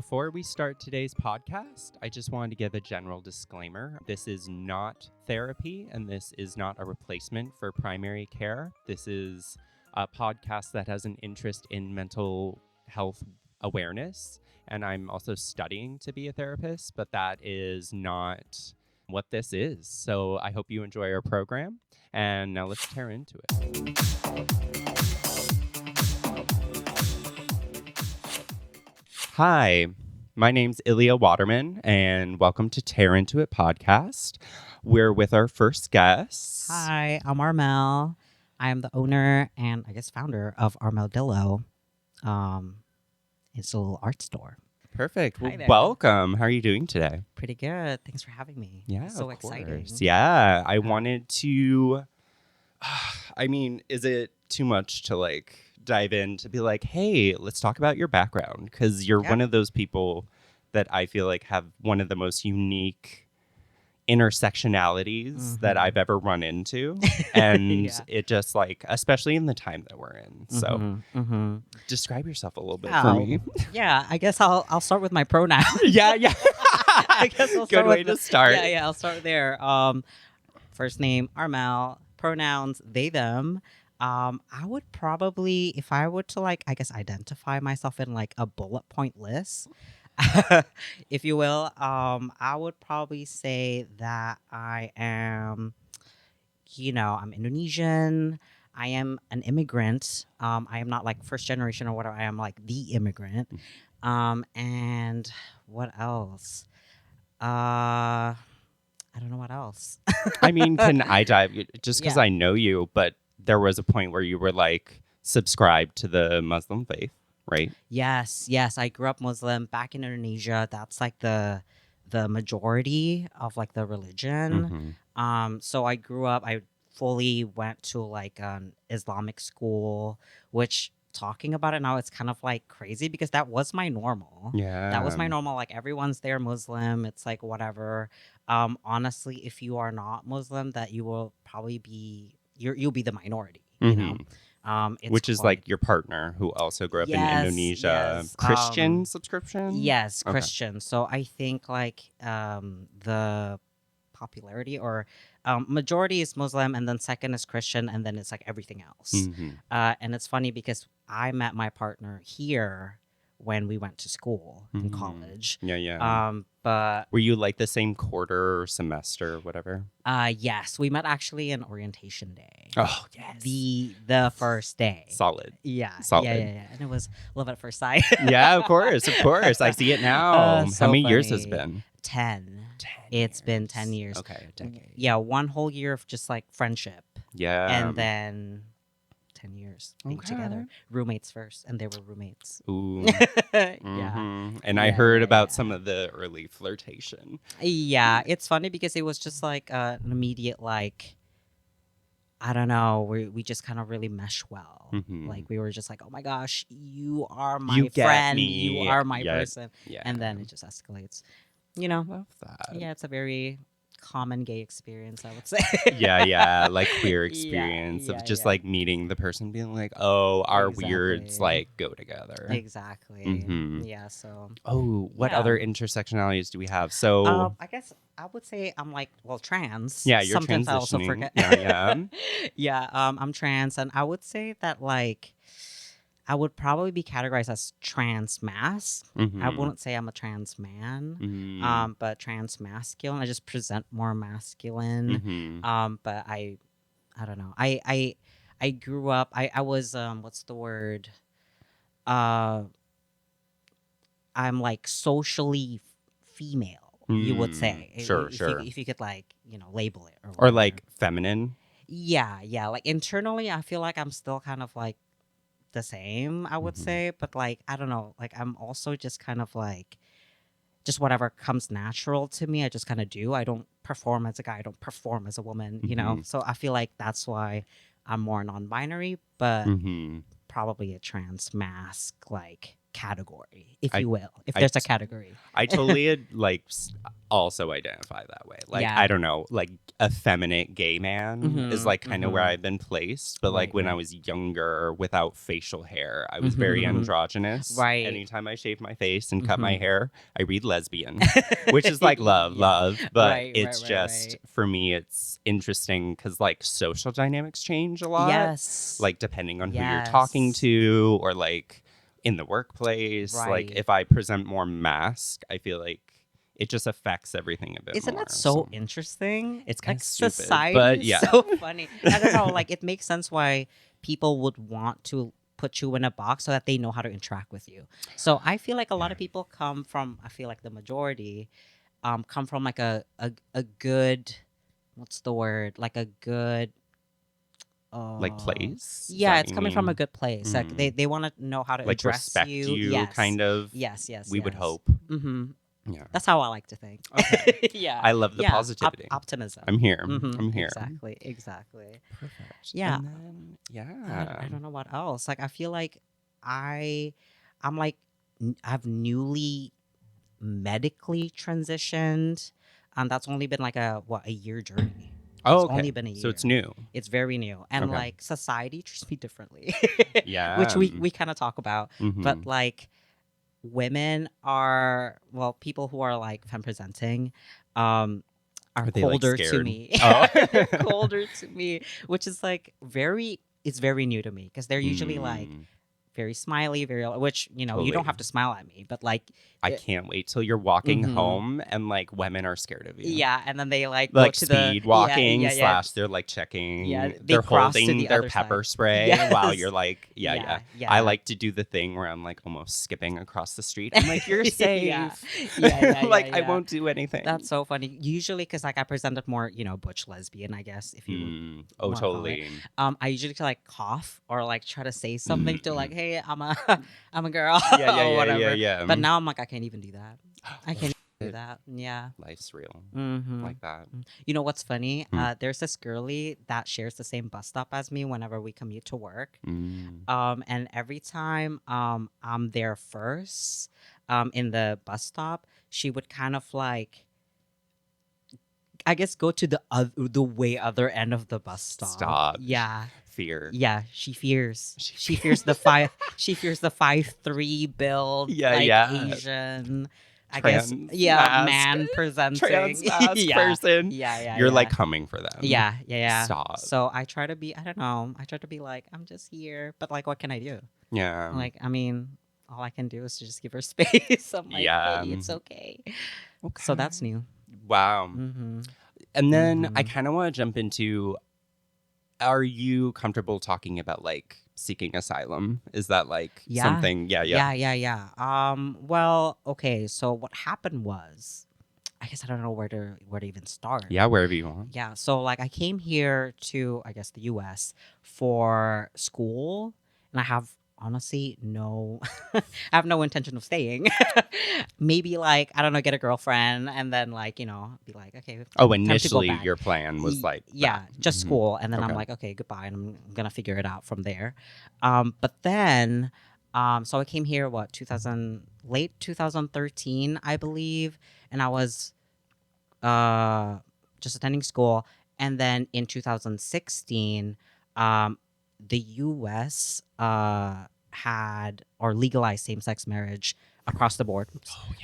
Before we start today's podcast, I just wanted to give a general disclaimer. This is not therapy, and this is not a replacement for primary care. This is a podcast that has an interest in mental health awareness, and I'm also studying to be a therapist, but that is not what this is. So I hope you enjoy our program, and now let's tear into it. Hi, my name's Ilya Waterman, and welcome to Tear Into It Podcast. We're with our first guest. Hi, I'm Armel. I am the owner and I guess founder of Armel. It's a little art store. Perfect. Well, Hi there. welcome. How are you doing today? Pretty good. Thanks for having me. Yeah, So of exciting. course. Yeah, I wanted to. Is it too much to dive in to be like, hey, let's talk about your background? Because you're one of those people that I feel like have one of the most unique intersectionalities that I've ever run into. And it just especially in the time that we're in. So describe yourself a little bit for me. Yeah, I guess I'll start with my pronouns. Yeah. I guess I'll Good way to start. Yeah, I'll start there. First name, Armel. Pronouns, they, them. I would probably, if I were to identify myself in a bullet point list, if you will, I would probably say that I am, I'm Indonesian. I am an immigrant. I am not first generation or whatever. I am the immigrant. And what else? I don't know what else. I mean, can I dive, just because I know you, but there was a point where you were subscribed to the Muslim faith, right? Yes. I grew up Muslim back in Indonesia. That's the majority of the religion. So I grew up, I fully went to an Islamic school, which talking about it now, it's kind of crazy because that was my normal. Yeah. That was my normal. Everyone's there Muslim. It's whatever. Honestly, if you are not Muslim, that you will probably be, you'll be the minority, you know? Which is your partner who also grew up in Indonesia. Yes. Christian subscription? Yes, Okay. Christian. So I think the popularity or majority is Muslim, and then second is Christian, and then it's everything else. And it's funny because I met my partner here when we went to school in college. Yeah. But were you the same quarter or semester or whatever? yes, we met actually in orientation day. Oh, yes. The first day. Solid. Yeah. Solid. Yeah. And it was love at first sight. Yeah, of course. I see it now. So How many years has funny. it been? 10. It's been 10 years. Okay, a decade. Yeah, one whole year of just friendship. Yeah. And then 10 years being together. Roommates first, and they were roommates. Ooh. Yeah. And I heard about some of the early flirtation. Yeah, it's funny because it was just an immediate I don't know, we just kind of really mesh well. We were just oh my gosh, you are my friend. You are my person. Yeah. And then it just escalates. You know? Love that. Yeah, it's a very common gay experience, I would say. Yeah, queer experience of just meeting the person, being oh, our weirds go together. Exactly. Yeah, so. Oh, what other intersectionalities do we have? So I guess I would say I'm trans. Yeah, you're Sometimes transitioning. I also forget. Yeah. Yeah, I'm trans, and I would say that I would probably be categorized as trans mass. I wouldn't say I'm a trans man, but trans masculine. I just present more masculine. But I don't know. I grew up. I was what's the word? I'm socially female. You would say. Sure. If you could label it or feminine. Yeah. Internally, I feel I'm still kind of the same, I would say, but I don't know, I'm also just kind of just whatever comes natural to me, I just kind of do. I don't perform as a guy, I don't perform as a woman, you know. So I feel that's why I'm more non-binary, but probably a trans mask category, if I- you will, if I there's a t- category. I totally also identify that way. Like, Yeah. I don't know, like effeminate gay man is Mhm, like kind of where mhm. I've been placed. But like Right, when I right. was younger without facial hair, I was very Mhm. androgynous. Right. Anytime I shaved my face and cut my Mhm. hair, I read lesbian, which is like love. But Right, it's right, just, right. for me, it's interesting because like social dynamics change a lot. Yes. Like depending on who you're talking Yes. to, or like in the workplace. Like Right. if I present more mask, I feel like it just affects everything a bit Isn't more. that so interesting? It's kind Like of stupid, society but is yeah. so funny. I don't know. Like it makes sense why people would want to put you in a box so that they know how to interact with you. So I feel like a lot of people come from. I feel like the majority, come from like a good. What's the word? Like a good. Like place? Is Yeah, that it's what you coming from a mean? good place. Like they want to know how to Like address respect you. you, Yes. kind of. Yes. Yes. We would yes. hope. Mm-hmm. Yeah. That's how I like to think. Okay. Yeah. I love the Yeah, positivity. optimism. I'm here. Mhm, I'm here. Exactly. Exactly. Perfect. Yeah. And then, yeah. I don't know what else. Like I feel like I'm like I've newly medically transitioned, and that's only been like a year journey. Oh, It's okay. only been a year. So it's new. It's very new, and Okay. like society treats me differently. Yeah. Which we kind of talk about, Mhm. but like women are people who are like femme presenting, are Are they, like, colder to scared? me. Oh. They're colder to me, which is like it's very new to me because they're usually like Mm. very smiley, which you don't Totally. have to smile at me, but like I can't wait till you're walking Mhm. home and like women are scared of you. yeah, and then they like go Like to the speed walking yeah. / they're like checking. Yeah, they they're cross to holding the their other pepper side. spray while Yes. you're like, yeah. Yeah. I like to do the thing where I'm like almost skipping across the street. I'm like, you're safe. Yeah. Yeah, Like I yeah. won't do anything. That's so funny. Usually, because like I presented more, butch lesbian, I guess, if you Oh, wanna call it. totally. I usually like cough or like try to say something to like, hey, I'm a I'm a girl Yeah, or whatever. yeah. But now I'm like, I can't even do that. I can't do that. Yeah. Life's real. Mm-hmm. Like that. You know what's funny? Hmm. There's this girly that shares the same bus stop as me whenever we commute to work. Mm. And every time I'm there first, in the bus stop, she would kind of like, I guess, go to the way other end of the bus stop. Stop. Yeah. Fear. Yeah, she fears. She She fears the 5'3" build. Yeah, like, yeah. Asian. I Trans guess. Yeah, mask. man presenting. Trans mask yeah. person. Yeah. You're like coming for them. Yeah. Stop. So I try to be. I don't know. I try to be like, I'm just here, but like, what can I do? Yeah. Like, I mean, all I can do is to just give her space. I'm like, Yeah. hey, it's okay. So that's new. Wow. Mm-hmm. And then I Mhm. kind of want to jump into, are you comfortable talking about like seeking asylum? Is that like Yeah. something? Yeah. Well, okay. So what happened was, I guess I don't know where to even start. Yeah, wherever you want. Yeah. So like I came here to, I guess, the U.S. for school, and I have honestly no, I have no intention of staying. Maybe like, I don't know, get a girlfriend, and then like, be like, okay. Oh, time to go initially back. your plan was like Yeah, that. just Mhm. school, and then I'm Okay. like, okay, goodbye, and I'm gonna figure it out from there. But then, so I came here late 2013, I believe, and I was just attending school, and then in 2016, the U.S. Had or legalized same-sex marriage across the board.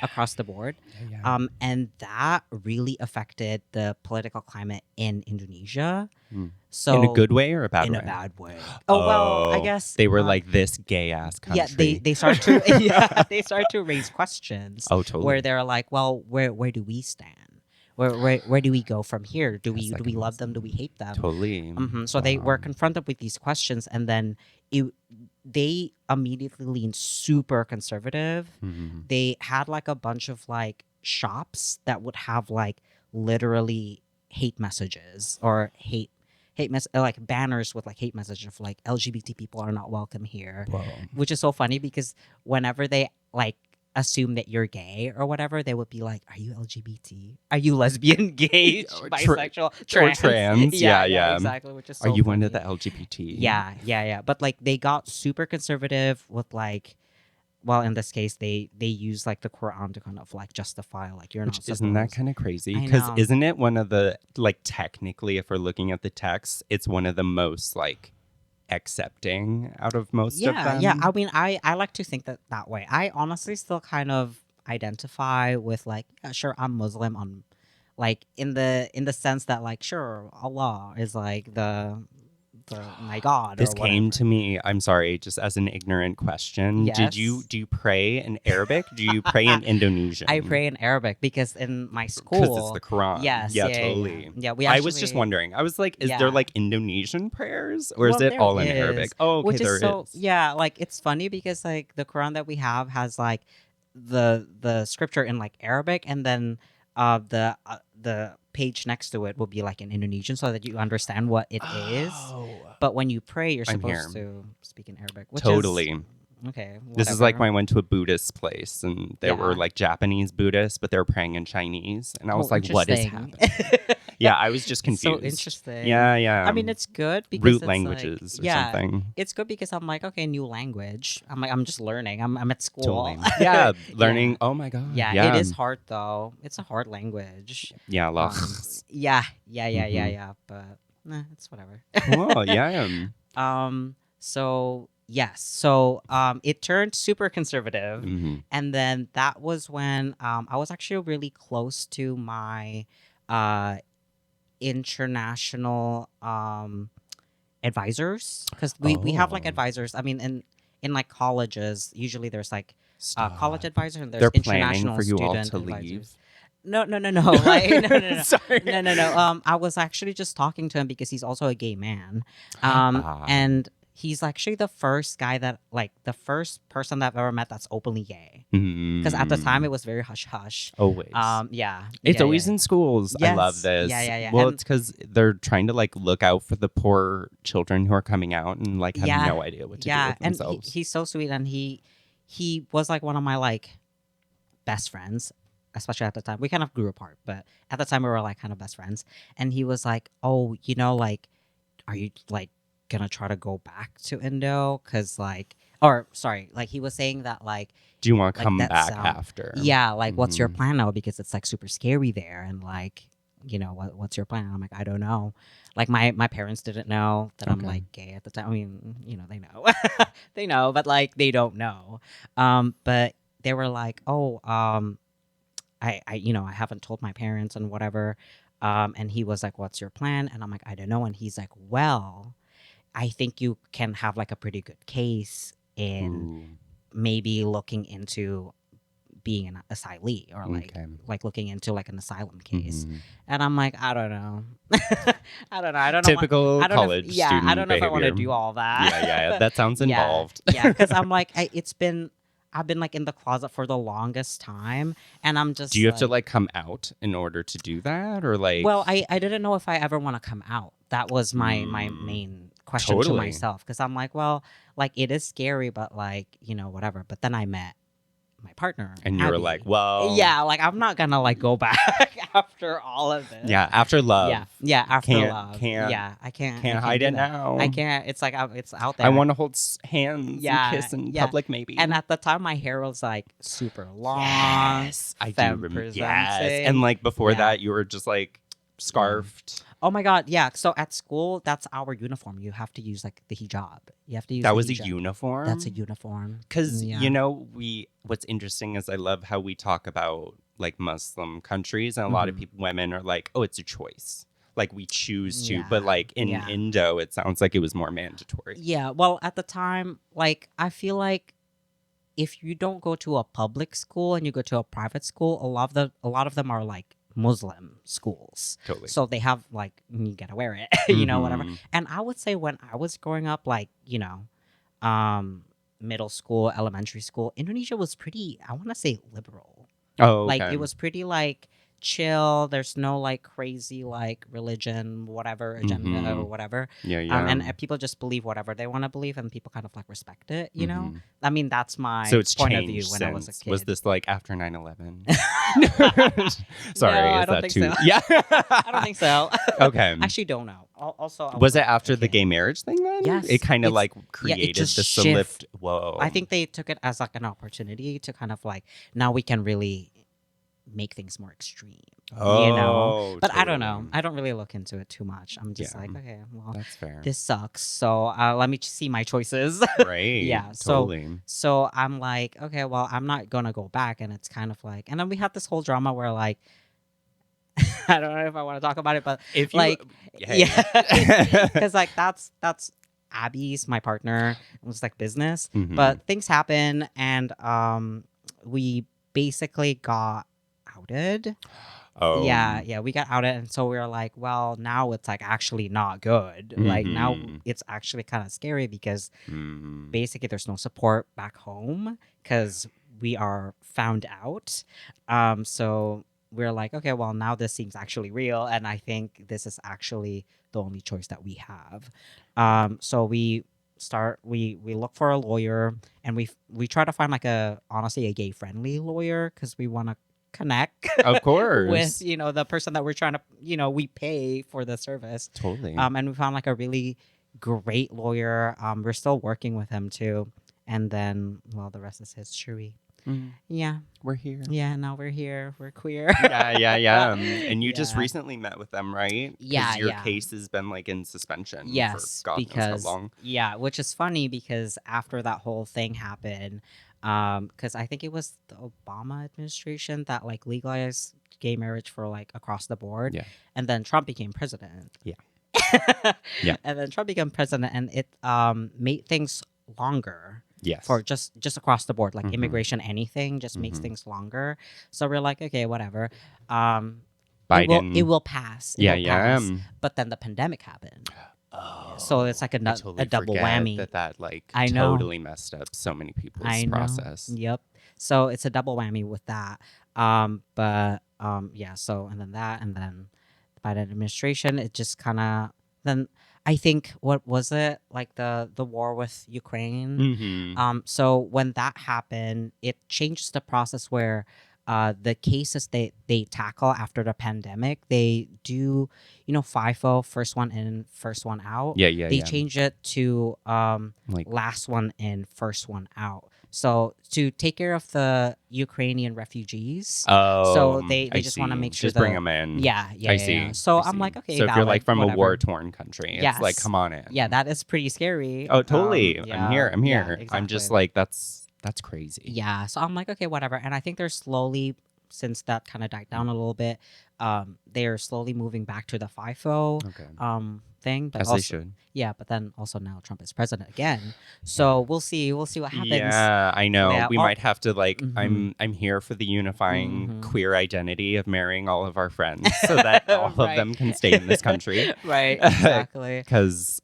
Across the board. Yeah. And that really affected the political climate in Indonesia. Mm. So In a good way or a bad in way? a bad way. Oh well, I Oh, guess they were like this gay ass country. yeah. They start to they start to raise questions. Oh, totally. Where they're like, well, where do we stand? Where do we go from here? Do we Second love them? Do we hate them? Totally. So they were Wow. confronted with these questions, and then they immediately leaned super conservative. Mhm. They had like a bunch of like shops that would have like literally hate messages or like banners with like hate messages of like LGBT people are not welcome here, Whoa. which is so funny because whenever they like assume that you're gay or whatever, they would be like, are you LGBT? Are you lesbian, gay, Or bisexual, Or trans. Yeah. exactly. Which is so Are you one of the funny. LGBT? Yeah. But like they got super conservative with like well, in this case, they use like the Quran to kind of like justify like you're Which not isn't that supposed. kind of crazy? I Because know. isn't it one of the, like, technically, if we're looking at the text, it's one of the most, like, accepting out of most of Yeah, yeah. them? I mean, I like to think that way. I honestly still kind of identify with like, yeah, sure, I'm Muslim on, like in the sense that like, sure, Allah is like the my God or This came whatever. to me, I'm sorry, just as an ignorant question. Do Yes. you pray in Arabic? Do you pray in Indonesian? I pray in Arabic because in my Because it's school, the Quran. yes, Yeah, yeah, yeah, yeah. totally. Yeah, we I was just actually, wondering. I was like, is there yeah. like Indonesian prayers or is Well, it there all in Arabic? is, Oh, okay, which is there so is. yeah. Like it's funny because like the Quran that we have has like the scripture in like Arabic, and then the page next to it will be like in Indonesian, so that you understand what it is. Oh, But when you pray, you're I'm here. supposed to speak in Arabic, which is Totally. okay. This is like Whatever. when I went to a Buddhist place and there were Yeah. like Japanese Buddhists, but they were praying in Chinese. And I was Oh, like, what is interesting. happening? Yeah, I was just It's so confused. interesting. Yeah, yeah. I mean, it's good because Root it's like, languages or yeah, something. it's good because I'm like, okay, new language. I'm like, I'm just learning. I'm at Totally. school. Yeah, Yeah. learning. Oh my God. Yeah, it Yeah. is hard though. It's a hard language. Yeah, Yeah, yeah, yeah, yeah, Mhm. yeah. But it's whatever. Cool. Yeah. So yes, so it turned super conservative, Hmm. and then that was when I was actually really close to my uh international advisors, because we have like Oh, advisors. I mean, in like colleges, usually there's like college stop. advisor and there's They're planning international for you all student to leave. advisors. No, no, no, no. Like no, no, no. Sorry. No, no, no. I was actually just talking to him because he's also a gay man. Ah, And he's actually the first guy that, like, the first person that I've ever met that's openly gay. Because at the time it was very hush hush. always. Yeah. It's Yeah, always yeah. in schools. I love Yes. this. Yeah, yeah, yeah. Well, And it's because they're trying to like look out for the poor children who are coming out and like have yeah, no idea what to do yeah. with And themselves. he's so sweet, and he was like one of my like best friends, especially at the time. We kind of grew apart, but at the time we were like kind of best friends. And he was like, "Oh, like, are you like gonna try to go back to Indo? Cause like, or sorry, like he was saying that like, Do you want to like come that back sound, after? yeah, like what's your Mhm. plan now? Because it's like super scary there, and like, what's your plan?" And I'm like, I don't know. Like my parents didn't know that I'm Okay. like gay at the time. I mean, they know, they know, but like they don't know. But they were like, "Oh, I haven't told my parents and whatever." And he was like, "What's your plan?" And I'm like, "I don't know." And he's like, "Well, I think you can have like a pretty good case in Ooh, maybe looking into being an asylee, or okay. like looking into like an asylum case." Mhm. And I'm like, I don't know. I don't know. I don't know. Typical I don't know if, college yeah, student I don't know if I want to behavior. do all that. Yeah. That sounds Yeah, involved. yeah. Because I'm like, I've been like in the closet for the longest time, and I'm Do just you have to like, like come out in order to do that, or like? well, I didn't know if I ever want to come out. That was my Mm, main question to totally. myself, because I'm like, well, like it is scary, but like whatever. But then I met my partner, And you were Abby. like, well, Yeah, like I'm not gonna like go back after all of this. yeah. After love, Yeah, yeah. After can't love, can't yeah, I can't hide do it that. now. I can't. It's like it's out there. I want to hold hands Yeah, and kiss in yeah. public, maybe. And at the time, my hair was like super long. Yes, I do femme remember. Yes, presenting. and like before Yeah. that, you were just like scarfed. Oh my god, yeah. So at school, that's our uniform. You have to use like the hijab. You have to use That the was a hijab. uniform. That's a uniform. Because Yeah. what's interesting is I love how we talk about like Muslim countries, and a lot of Mhm. people, women, are like, oh, it's a choice. Like we choose to, Yeah, but like in yeah. Indo, it sounds like it was more mandatory. Yeah, well, at the time, like I feel like if you don't go to a public school and you go to a private school, a lot of them are like Muslim schools. Totally. So they have like, you gotta wear it, whatever. Mhm. And I would say when I was growing up, like, middle school, elementary school, Indonesia was pretty, I want to say, liberal. Oh, Like okay. it was pretty like chill. There's no like crazy like religion, whatever agenda or whatever. Yeah, yeah. And people just believe whatever they want to believe, and people kind of like respect it. You know, I mean, that's my So it's point of changed view when I was a since. kid. Was this like after 9/11? No, Sorry, I is don't that think too? so. Yeah. I don't think so. Okay. Actually, don't know. Also, I Was it like, after the okay. gay marriage thing then? Yes, It kind of it's- like yeah, it created just the shift. Whoa. I think they took it as like an opportunity to kind of like now we can really make things more extreme. Oh, You know, but I don't know. totally. I don't really look into it too much. I'm just Yeah. like, okay, well, That's fair. this sucks. So let me see my choices. Right. Yeah, Totally. So I'm like, okay, well, I'm not gonna go back, and it's kind of like, and then we had this whole drama where like, I don't know if I want to talk about it, but If you, like, hey. yeah, because like that's Abby's my partner. It was like business, Mhm. but things happen, and we basically got outed. Oh. Yeah, we got outed, and so we were like, well, now it's like actually not good. Like now Mhm. it's actually kind of scary because Mhm. basically there's no support back home because we are found out. So we're like, okay, well, now this seems actually real, and I think this is actually the only choice that we have. So we look for a lawyer, and we try to find like honestly a gay friendly lawyer because we want to connect Of course. with the person that we're trying to we pay for the service. Totally. And we found like a really great lawyer. We're still working with him too, and then well, the rest is history. Yeah, We're here. yeah. Now we're here. We're queer. Yeah. And you just Yeah. recently met with them, right? 'Cause Yeah, your yeah. case has been like in suspension Yes, for God because knows how long. yeah, which is funny because after that whole thing happened, because I think it was the Obama administration that like legalized gay marriage for like across the board, Yeah. and then Trump became president. Yeah. Yeah, and then Trump became president, and it made things longer. Yes. For just across the board, like Mhm. immigration, anything just makes Mhm. things longer. So we're like, okay, whatever. Biden. It will pass. It Yeah, will yeah. pass. But then the pandemic happened. Oh, So it's like a totally double forget whammy. That like I know. totally messed up so many people's I know. process. Yep. So it's a double whammy with that. Yeah. So and then that, and then the Biden administration, it just kind of then. I think what was it like the war with Ukraine? Mm-hmm. So when that happened, it changed the process where the cases they tackle after the pandemic, they do, FIFO, first one in, first one out. Yeah. They change it to Like last one in, first one out. So to take care of the Ukrainian refugees. So they I just want to see. make sure just bring them in. Yeah. I see. Yeah. So I I'm see. like, okay, So if you're valid, like from whatever. a war-torn country, it's like, Yes. come on in. Yeah, that is pretty scary. Oh, totally. Yeah, I'm here. yeah, I'm just exactly. like that's crazy. Yeah, so I'm like, okay, whatever. And I think they're slowly, since that kind of died down a little bit, they're slowly moving back to the FIFO Okay. thing. But As also, they should. yeah, but then also now Trump is president again. So we'll see what happens. Yeah, I know. Yeah, we might have to like. Mhm. I'm here for the unifying Mhm. queer identity of marrying all of our friends, so that all Right. of them can stay in this country. Right, exactly. Because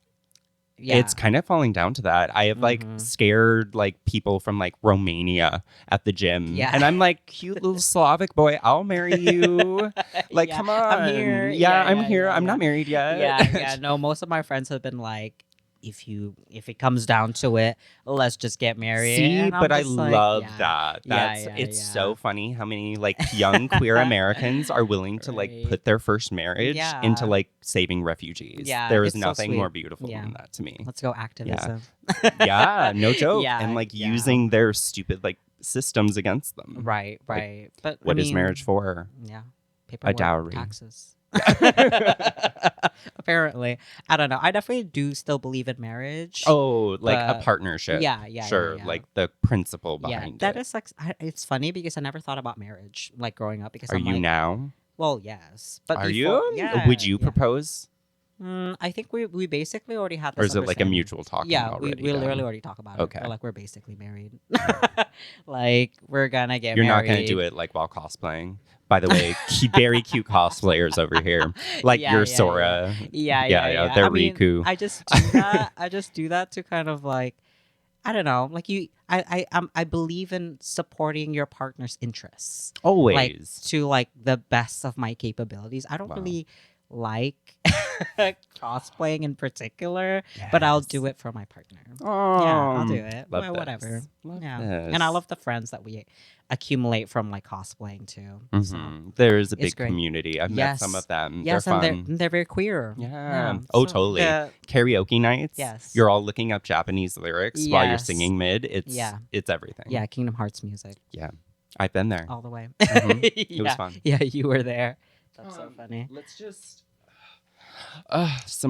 Yeah. it's kind of falling down to that. I have like Mhm. scared like people from like Romania at the gym. Yeah. And I'm like, cute little Slavic boy, I'll marry you. Like, Yeah, come on. I'm here. Yeah, I'm Yeah, here. yeah, I'm yeah. not married yet. Yeah. No, most of my friends have been like, if it comes down to it, let's just get married. See, And I'm but I just like, love yeah. that. Yeah, That's yeah, it's yeah. so funny how many like young queer Americans are willing to like Right. put their first marriage Yeah. into like saving refugees. Yeah, there is it's so nothing sweet. more beautiful Yeah. than that to me. Let's go activism. Yeah, no joke. Yeah, and like yeah. using their stupid like systems against them. Right. But What I is mean, marriage for? Yeah, paperwork, dowry. taxes. Apparently, I don't know. I definitely do still believe in marriage. Oh, like a But- partnership. yeah, Sure, yeah. like the principle Yeah, behind that it. is like it's funny because I never thought about marriage like growing up because Are I'm you like, now? well, yes, but Are before- you? Yeah, Would you yeah. propose? I think we basically already had this. Or is it like a understanding. mutual talking Yeah, already? we done? literally already talk about it. Okay. We're like, we're basically married. Like, we're gonna get You're married. not going to do it like while cosplaying. By the way, very cute cosplayers over here. Like Yeah, your yeah, Sora. Yeah. They're I mean, Riku. I just do that. I just do that to kind of like, I don't know, like I believe in supporting your partner's interests, like Always. to like the best of my capabilities. I don't Wow. really like cosplaying in particular, but I'll do it for my partner. Yeah, I'll do it. Love Well, whatever. this. Love Yeah, this. and I love the friends that we accumulate from like cosplaying too. So There is a it's big great. community. I've met some of Yes. them. Yes, They're and fun. they're very queer. Yeah. Yeah. Oh, So totally. Karaoke nights. Yes. You're all looking up Japanese lyrics while you're Yes. singing mid. It's Yeah. it's everything. Yeah, Kingdom Hearts music Yeah. I've been there. all the way. It was fun. Yeah, you were there. That's so funny. Let's just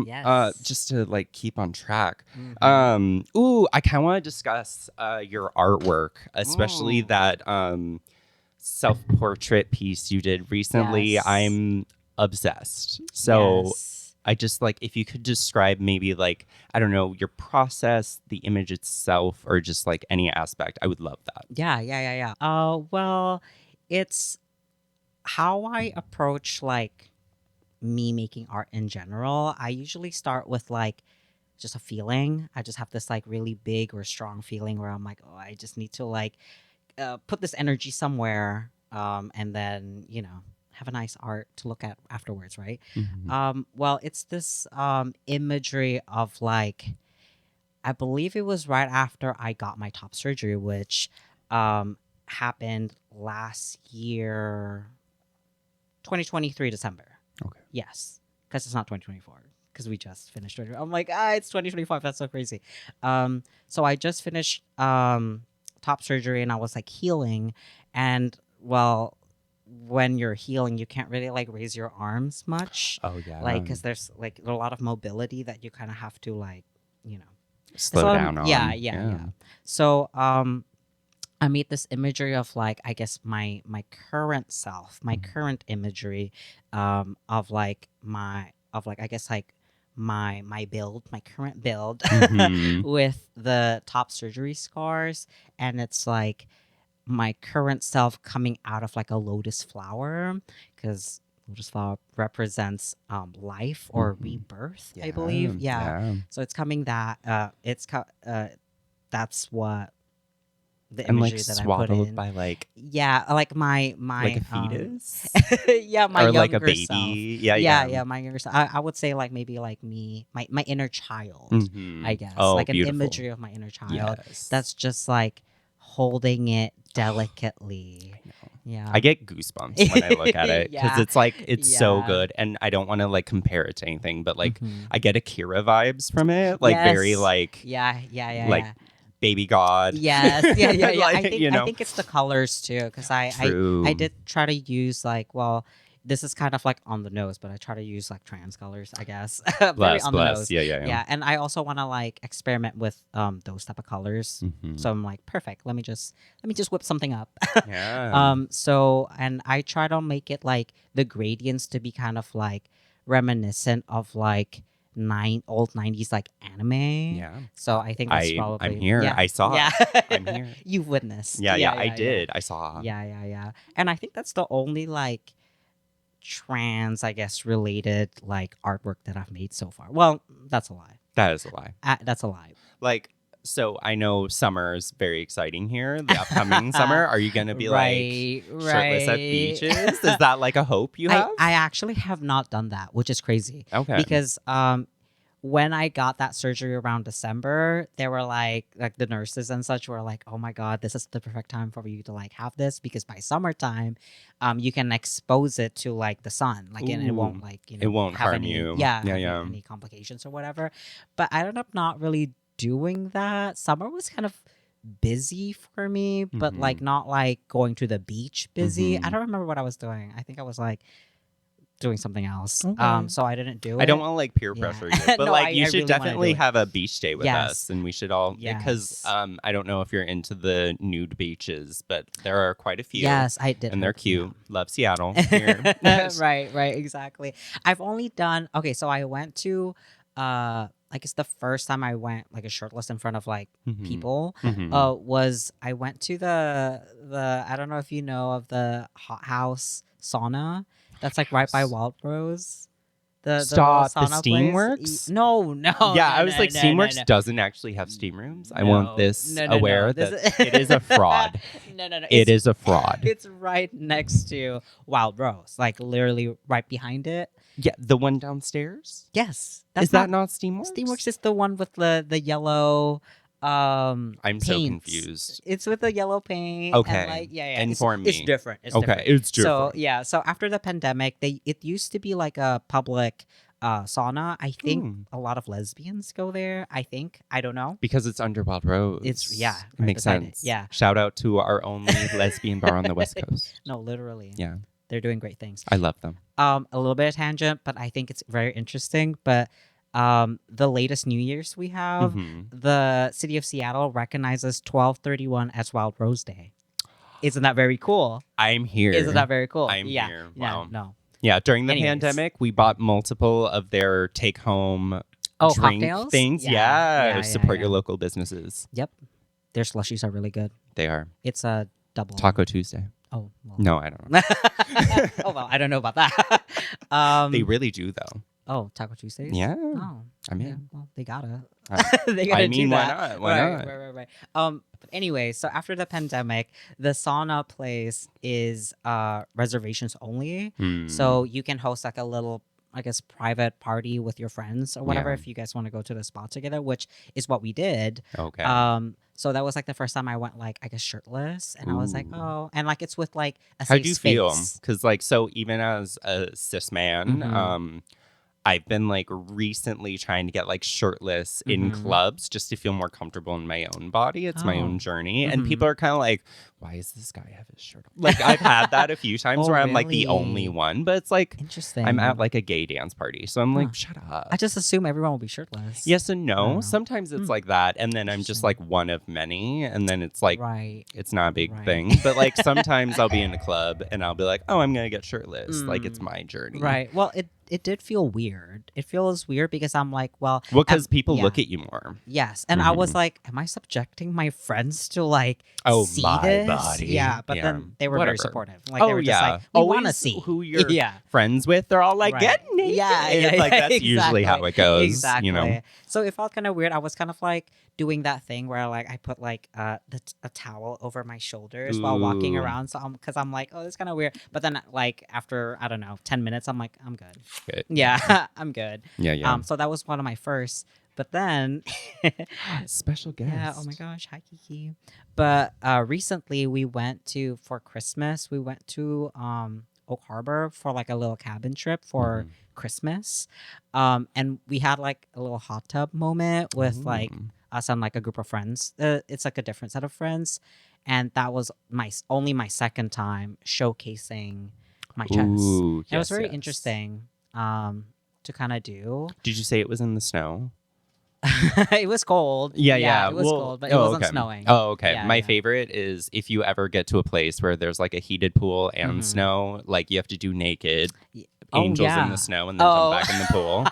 Yes. just to like keep on track. Mhm. I kind of want to discuss your artwork, especially that self-portrait piece you did recently. Yes. I'm obsessed. So Yes. I just like if you could describe maybe like I don't know your process, the image itself, or just like any aspect. I would love that. Yeah. Well, it's how I approach like me making art in general. I usually start with like just a feeling. I just have this like really big or strong feeling where I'm like, oh, I just need to like put this energy somewhere, and then have a nice art to look at afterwards, right? Well, it's this imagery of like, I believe it was right after I got my top surgery, which happened last year, 2023 December. Okay. Yes, because it's not 2024 because we just finished. I'm like, it's 2025. That's so crazy. So I just finished top surgery and I was like healing, and well, when you're healing, you can't really like raise your arms much. Oh yeah. Like, because there's like a lot of mobility that you kind of have to like, slow so, down on. Yeah. So I made this imagery of like, I guess my current self, my current imagery, of like I guess like my build, my current build, Mhm. with the top surgery scars, and it's like my current self coming out of like a lotus flower, because lotus flower represents life or rebirth, I believe. Yeah. So it's coming that that's what the And like imagery that I put swaddled in. by like Like my like a fetus yeah, my or younger like a baby. self. Yeah. My younger self. I would say like maybe like me, my inner child, Mhm. I guess. Oh, Like an beautiful. imagery of my inner child. Yes. That's just like holding it delicately. Yeah. I get goosebumps when I look at it because Yeah. it's like it's so Yeah. good, and I don't want to like compare it to anything, but like Mhm. I get Akira vibes from it, like very Yes. like Yeah. like baby god. Yes, yeah. Like, I think it's the colors too, because True. I did try to use like, well, this is kind of like on the nose, but I try to use like trans colors, I guess. Very Bless, on the bless. nose. Yeah. Yeah, and I also want to like experiment with those type of colors. Mhm. So I'm like, perfect. Let me just whip something up. Yeah. So, and I try to make it like the gradients to be kind of like reminiscent of like old 90s like anime. Yeah. So I think that's probably I'm here. Yeah. I saw. Yeah. I'm here. You've witnessed. Yeah. I did. I saw. Yeah. And I think that's the only like trans, I guess, related like artwork that I've made so far. Well, that's a lie. That is a lie. That's a lie. Like, so I know summer's very exciting here. The upcoming summer. Are you gonna be like shirtless at beaches? Is that like a hope you have? I actually have not done that, which is crazy. Okay. Because when I got that surgery around December, they were like the nurses and such were like, "Oh my God, this is the perfect time for you to like have this, because by summertime, you can expose it to like the sun, like and it won't Ooh. like It won't have harm any, you. yeah, Yeah. any complications or whatever." But I ended up not really doing that. Summer was kind of busy for me, but like not like going to the beach busy. I don't remember what I was doing. I think I was like doing something else. Okay. So I didn't do it. I don't want to like peer Yeah. pressure you, but No, like I you should really wanna do definitely it. have a beach day with Yes. us, and we should all because Yes. I don't know if you're into the nude beaches, but there are quite a few. Yes, I did. And they're hope- yeah. cute. Love Seattle. Here. Right, exactly. I've only done so I went to like it's the first time I went like a shirtless in front of like Mhm. people. Mhm. Was I went to the I don't know if you know of the hot house sauna that's like right by Wild Rose. Stop. The sauna Steamworks? No, no. Yeah, no, I was no, like, no, Steamworks no. doesn't actually have steam rooms. I No, want this no, no, no. aware This that it is a fraud. No, no, no. It is a fraud. It's right next to Wild Rose, like literally right behind it. Yeah, the one downstairs? Yes, Is that not Steamworks? Steamworks is the one with the yellow I'm paints. so confused. It's with the yellow paint. Okay. And like, yeah. Inform it's me. different. It's Okay, different. it's different. So yeah. So after the pandemic, it used to be like a public sauna. I think a lot of lesbians go there. I don't know. Because it's under Wild Rose. It right makes beside it. sense. Yeah. Shout out to our only lesbian bar on the West Coast. No, literally. Yeah. They're doing great things. I love them. A little bit of tangent, but I think it's very interesting. But the latest New Year's we have, the city of Seattle recognizes 12/31 as Wild Rose Day. Isn't that very cool? I'm here. Isn't that very cool? I'm yeah. here. Yeah. Wow. No. Yeah, during the Anyways. pandemic, we bought multiple of their take-home drink cocktails? things. Yeah. Support your local businesses. Yep. Their slushies are really good. They are. It's a double. Taco Tuesday. Oh. Well. No, I don't know. Oh, well, I don't know about that. They really do, though. Oh, Taco Tuesdays? Yeah. Oh. I mean, Yeah, well, they gotta. Uh, they gotta I mean, do why that. not? Why not? Right. But anyway, so after the pandemic, the sauna place is reservations only. So you can host like a little, I guess, private party with your friends or whatever Yeah. if you guys want to go to the spa together, which is what we did. Okay. So that was like the first time I went like I guess shirtless, and I was like, Ooh. oh, and like it's with like a How safe do you space. feel? Because, like, so even as a cis man, I've been like recently trying to get like shirtless in clubs just to feel more comfortable in my own body. It's my own journey. And people are kind of like, why does this guy have his shirt on? Like, I've had that a few times where I'm like the only really? one, but it's like, Interesting. I'm at like a gay dance party. So I'm like, shut up. I just assume everyone will be shirtless. Yes and I don't no. know. Sometimes it's like that. And then I'm just like one of many. And then it's like, Right. it's not a big Right. thing. But like sometimes I'll be in a club and I'll be like, oh, I'm going to get shirtless. Like, it's my journey. Right. Well, it did feel weird. It feels weird because I'm like, well, because people yeah. look at you more. Yes, and I was like, am I subjecting my friends to like see my this? body. Yeah, but Yeah. then they were very Whatever. supportive. Like they were just like, we want to see who you're yeah. friends with. They're all like, Right. get naked. Yeah, like that's usually how it goes. Exactly. You know. So it felt kind of weird. I was kind of like doing that thing where like I put like a towel over my shoulders while walking Ooh. around. So because I'm like, oh, it's kind of weird. But then like after I don't know 10 minutes, I'm like, I'm good. Good. Yeah, I'm good. Yeah. So that was one of my first. But then Special guest. yeah, oh my gosh, hi Kiki. But recently we went to for Christmas. We went to Oak Harbor for like a little cabin trip for Christmas. And we had like a little hot tub moment with like us and like a group of friends. It's like a different set of friends, and that was only my second time showcasing my chest. Ooh, And it was very yes. interesting to kind of do. Did you say it was in the snow? It was cold. Yeah. It was cold, but it wasn't snowing. Oh, okay. Yeah, My yeah. favorite is if you ever get to a place where there's like a heated pool and snow, like you have to do naked angels in yeah. the snow and then jump back in the pool.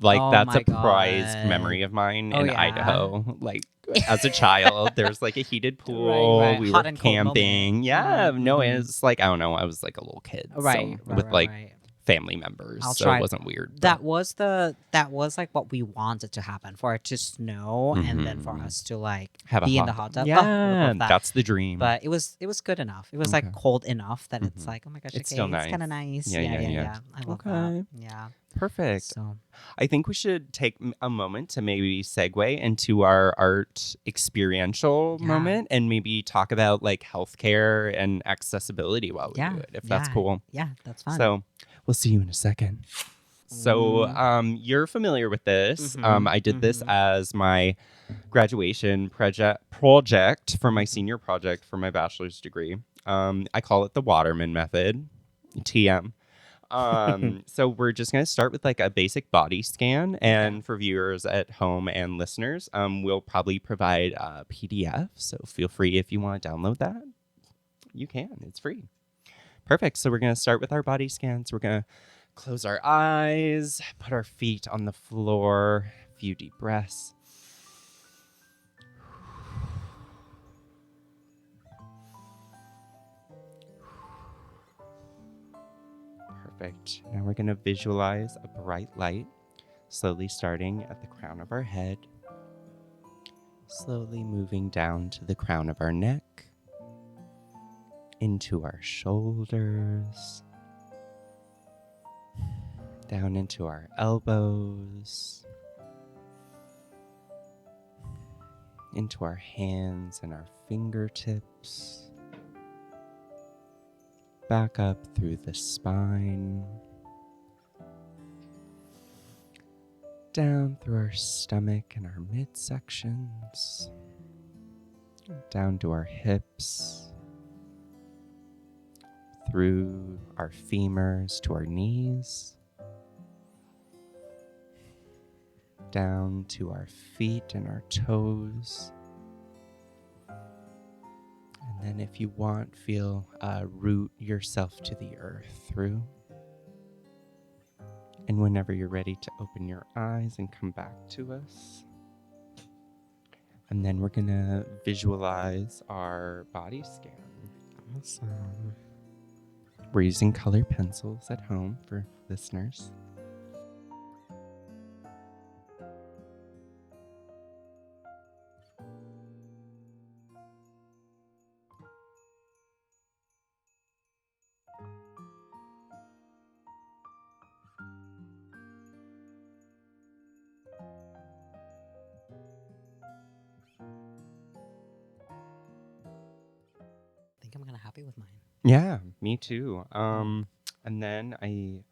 Like Oh that's my a prized God. memory of mine Oh, in yeah. Idaho. Like as a child, there's like a heated pool. Right. We Hot were and cold camping. moment. Yeah. No, Mhm. it's like, I don't know. I was like a little kid. Right. So, with like family members. I'll so try. it wasn't weird. but- That was like what we wanted to happen, for it to snow and then for us to like Have a be in hot the hot tub. Yeah, Oh, I love that. that's the dream. But it was good enough. It was like Okay. cold enough that it's like, oh my gosh, It's okay, still it's kind of nice. nice. Yeah. I love Okay. that. Yeah. Perfect. So I think we should take a moment to maybe segue into our art experiential Yeah. moment and maybe talk about like healthcare and accessibility while we Yeah. do it, if that's Yeah. cool. yeah, that's fun. So we'll see you in a second. So you're familiar with this. I did this as my graduation project for my senior project for my bachelor's degree. I call it the Waterman method, TM. So we're just going to start with like a basic body scan. And for viewers at home and listeners, we'll probably provide a PDF. So feel free if you want to download that. You can. It's free. Perfect. So we're going to start with our body scans. We're going to close our eyes, put our feet on the floor, a few deep breaths. Perfect. Now we're going to visualize a bright light, slowly starting at the crown of our head, slowly moving down to the crown of our neck, into our shoulders, down into our elbows, into our hands and our fingertips, back up through the spine, down through our stomach and our midsections, down to our hips, through our femurs to our knees, down to our feet and our toes. And then if you want, feel root yourself to the earth through. And whenever you're ready to open your eyes and come back to us. And then we're going to visualize our body scan. Awesome. We're using colored pencils at home for listeners. I think I'm kind of happy with mine. Yeah, me too. And then I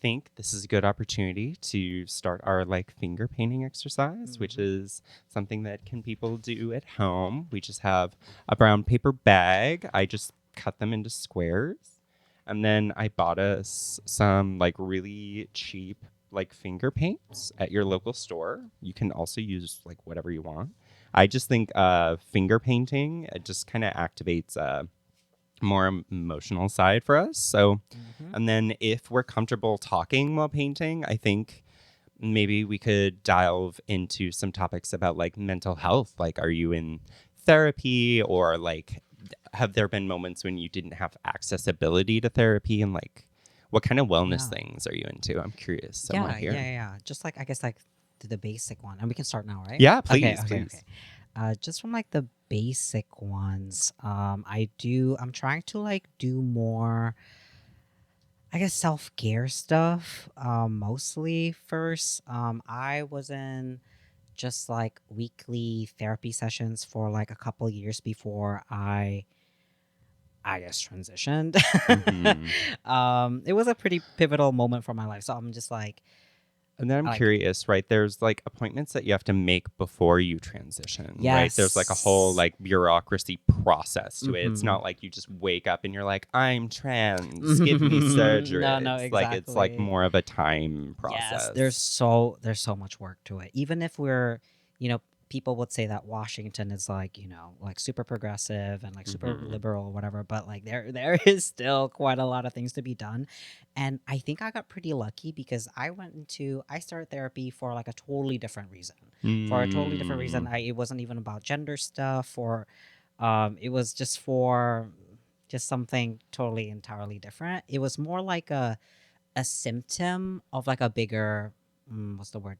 think this is a good opportunity to start our finger painting exercise, which is something that people do at home. We just have a brown paper bag. I just cut them into squares. And then I bought us some really cheap finger paints at your local store. You can also use whatever you want. I just think finger painting, it just kind of activates more emotional side for us. So, and then if we're comfortable talking while painting, I think maybe we could delve into some topics about mental health. Are you in therapy, or have there been moments when you didn't have accessibility to therapy, and what kind of wellness things are you into? I'm curious. I want to hear. Yeah. Just I guess the basic one, and we can start now, right? Yeah, please. Okay. Just from the basic ones, I'm trying to do more, I guess, self-care stuff, mostly first. I was in just weekly therapy sessions for a couple years before I guess transitioned. It was a pretty pivotal moment for my life, so I'm just and then I'm curious, right? There's appointments that you have to make before you transition, right? There's a whole bureaucracy process to it. It's not you just wake up and you're I'm trans, give me surgery. No, exactly. It's more of a time process. Yes, there's so much work to it. Even if we're, people would say that Washington is super progressive and super liberal or whatever, but there is still quite a lot of things to be done. And I think I got pretty lucky because I started therapy for a totally different reason. For a totally different reason. It wasn't even about gender stuff, or it was just something totally entirely different. It was more a symptom of a bigger, what's the word?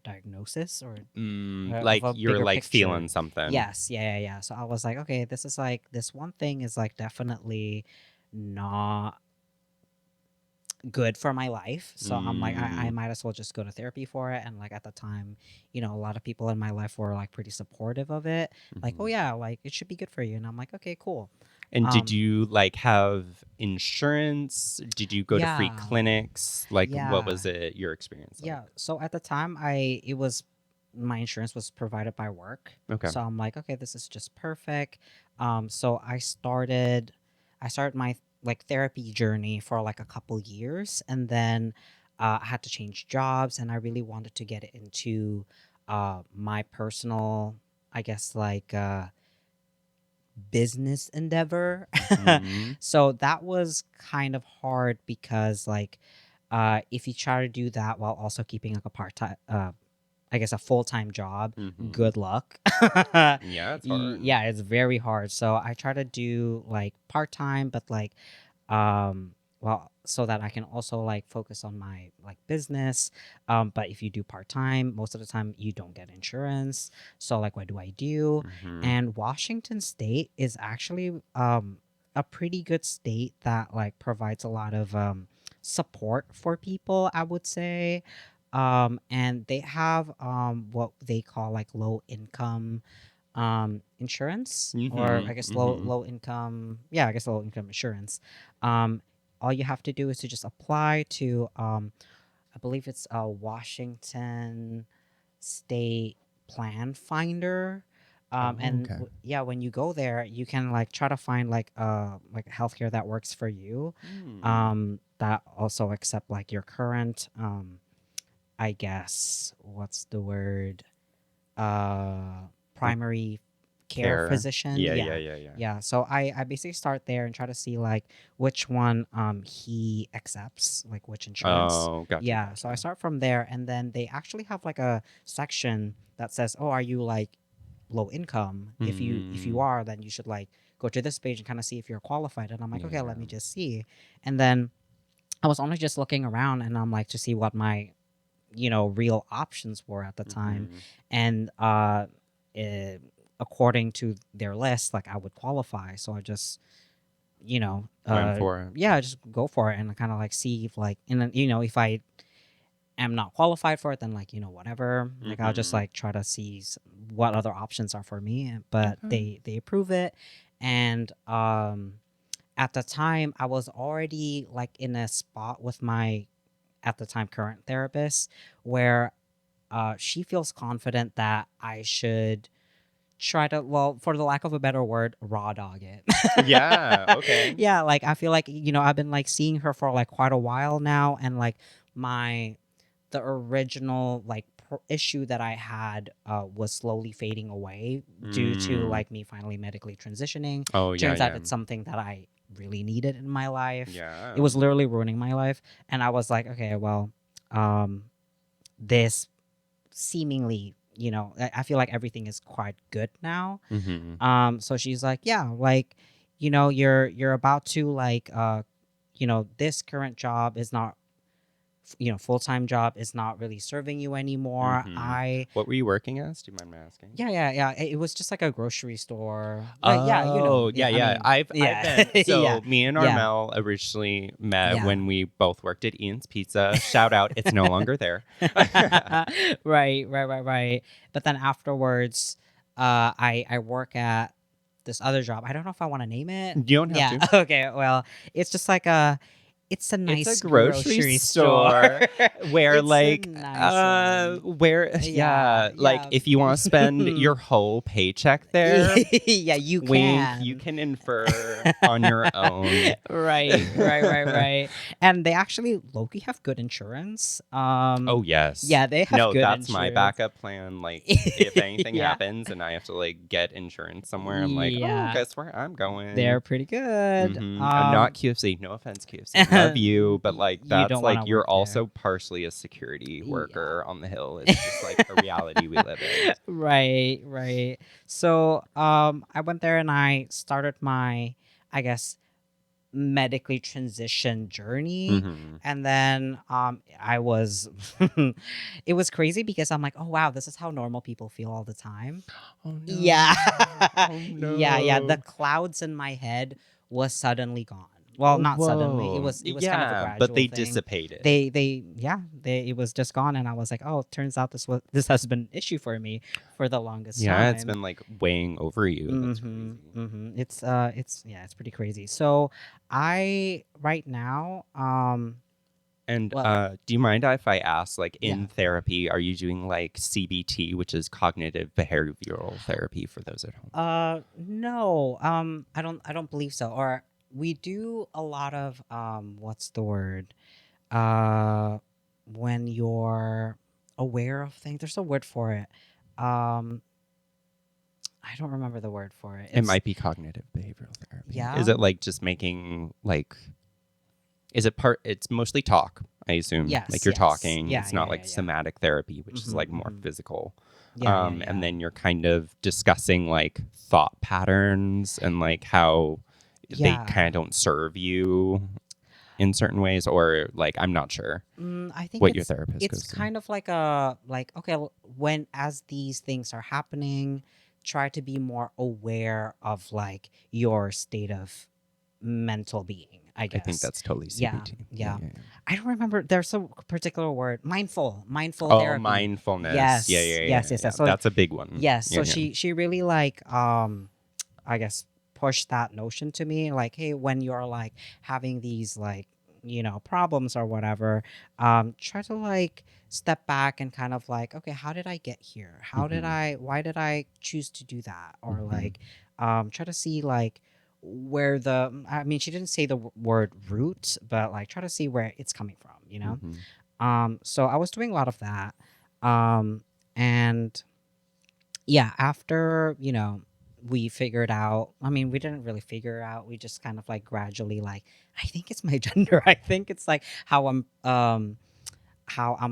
Diagnosis, or you're feeling something. Yes, yeah. So I was okay, this is this one thing is definitely not good for my life. So I'm I might as well just go to therapy for it. And at the time, a lot of people in my life were pretty supportive of it. Oh yeah, it should be good for you. And I'm okay, cool. And did you have insurance? Did you go to free clinics? What was it, your experience like? Yeah. So at the time, my insurance was provided by work. Okay. So I'm okay, this is just perfect. So I started my therapy journey for a couple years, and then I had to change jobs, and I really wanted to get into my personal, I guess, business endeavor. So that was kind of hard because if you try to do that while also keeping a part-time, I guess, a full-time job, good luck. Yeah, it's hard. Yeah, it's very hard. So I try to do part-time, but well, so that I can also like focus on my like business. But if you do part time, most of the time you don't get insurance. So like, what do I do? Mm-hmm. And Washington State is actually a pretty good state that like provides a lot of support for people, I would say. And they have what they call like low income insurance, or I guess Mm-hmm. low income, yeah, I guess low income insurance. um all you have to do is to just apply to I believe it's a Washington State Plan Finder. Oh, And okay. yeah, when you go there, you can like try to find like healthcare that works for you, Hmm. that also accept like your current I guess what's the word, uh Like primary care care. physician. Yeah, yeah, Yeah, yeah, yeah. yeah. So I basically start there and try to see like which one he accepts, like which insurance. Oh, gotcha, Yeah, so I gotcha. start from there, and then they actually have like a section that says, oh, are you like low income? If you Hmm. are, then you should like go to this page and kind of see if you're qualified. And I'm like, okay, let Yeah. me just see. And then I was only just looking around, and I'm like, to see what my real options were at the time. Mm-hmm. And eh, according to their list, like I would qualify. So I just Went for it. yeah, just go for it, and kind of like see if like, and then if I am not qualified for it, then like whatever, like I'll just Mm-hmm. like try to see what other options are for me. But Okay. they approve it. And at the time I was already like in a spot with my, at the time, current therapist, where she feels confident that I should try to, well, for the lack of a better word, raw dog it. Yeah. Okay. Yeah, like I feel like I've been like seeing her for like quite a while now, and like my the original like issue that I had was slowly fading away due to Mm. like me finally medically transitioning. Oh, yeah, Turns out yeah. it's something that I really needed in my life. It Yeah. was literally ruining my life, and I was like, okay, well, um, this seemingly, I feel like everything is quite good now. Mm-hmm. So she's like, yeah, like, you're about to like, this current job is not, full-time job is not really serving you anymore. Mm-hmm. What were you working as? Do you mind me asking? Yeah. It was just like a grocery store. But yeah, Oh, yeah, yeah, I yeah. mean, I've yeah. been Yeah. so me and Yeah. Armel originally met Yeah. when we both worked at Ian's Pizza. Shout out, it's no longer there. Right. But then afterwards, I work at this other job. I don't know if I want to name it. You don't have Yeah. to. Okay. Well, it's just like it's a It's a nice grocery grocery store. store where It's a like nice one. where Yeah. yeah, like if you want to spend your whole paycheck there, Yeah, you wink, you can. can infer on your own. Right. And they actually Loki have good insurance. Oh yes. Yeah, they have No, good that's my insurance. backup plan. Like if anything Yeah. happens and I have to like get insurance somewhere, I'm like, oh, Yeah. guess where I'm They're going. pretty good. Not QFC. No offense, QFC. Love you, but like You that's don't want to like you're work there. also partially a security Yeah. worker on the hill. It's just like a reality we live in. Right. So, I went there and I started my, I guess, medically transition journey. Mm-hmm. And then I was it was crazy because I'm like, oh wow, this is how normal people feel all the time. Oh no. Yeah. Oh Yeah, the no. clouds in my head was suddenly gone. Well, Oh not suddenly. It whoa. was kind of a Yeah, but gradual they thing. dissipated. It was just gone, and I was like, oh, turns out this has been an issue for me for the longest Yeah, it's time. been like weighing over you. That's Mm-hmm. crazy. Mm-hmm. It's pretty crazy. So I right now, And well, do you mind if I ask, like yeah. in therapy, are you doing like CBT, which is cognitive behavioral therapy for those at home? No, I don't believe so. Or we do a lot of what's the word? Uh, when you're aware of things, there's a word for it. Um, I don't remember the word for it. It might be cognitive behavioral therapy. Yeah. Is it like just making like, is it part, it's mostly talk, I assume. Yes, Like you're yes. talking. Yeah, It's not yeah, like yeah. somatic therapy, which is Mhm, like more mhm. physical. Yeah. And then you're kind of discussing like thought patterns and like how they Yeah. kind of don't serve you in certain ways, or like I'm not sure I think what your therapist goes it's through. kind of like okay, when as these things are happening, try to be more aware of like your state of mental being, I guess. I think that's totally Yeah, CBT. yeah. I don't remember. There's a particular word. Mindful Oh, therapy. mindfulness. Yes, Yeah. yes. So that's a big one. yes, so Yeah. she really like I guess pushed that notion to me, like, hey, when you're like having these like problems or whatever, try to like step back and kind of like, okay, how did I get here? Why did I choose to do that? Or like try to see like where I mean, she didn't say the word root, but like try to see where it's coming from, so I was doing a lot of that, and yeah, after we figured out, I mean, we didn't really figure it out, we just kind of like gradually like, I think it's my gender, I think it's like how I'm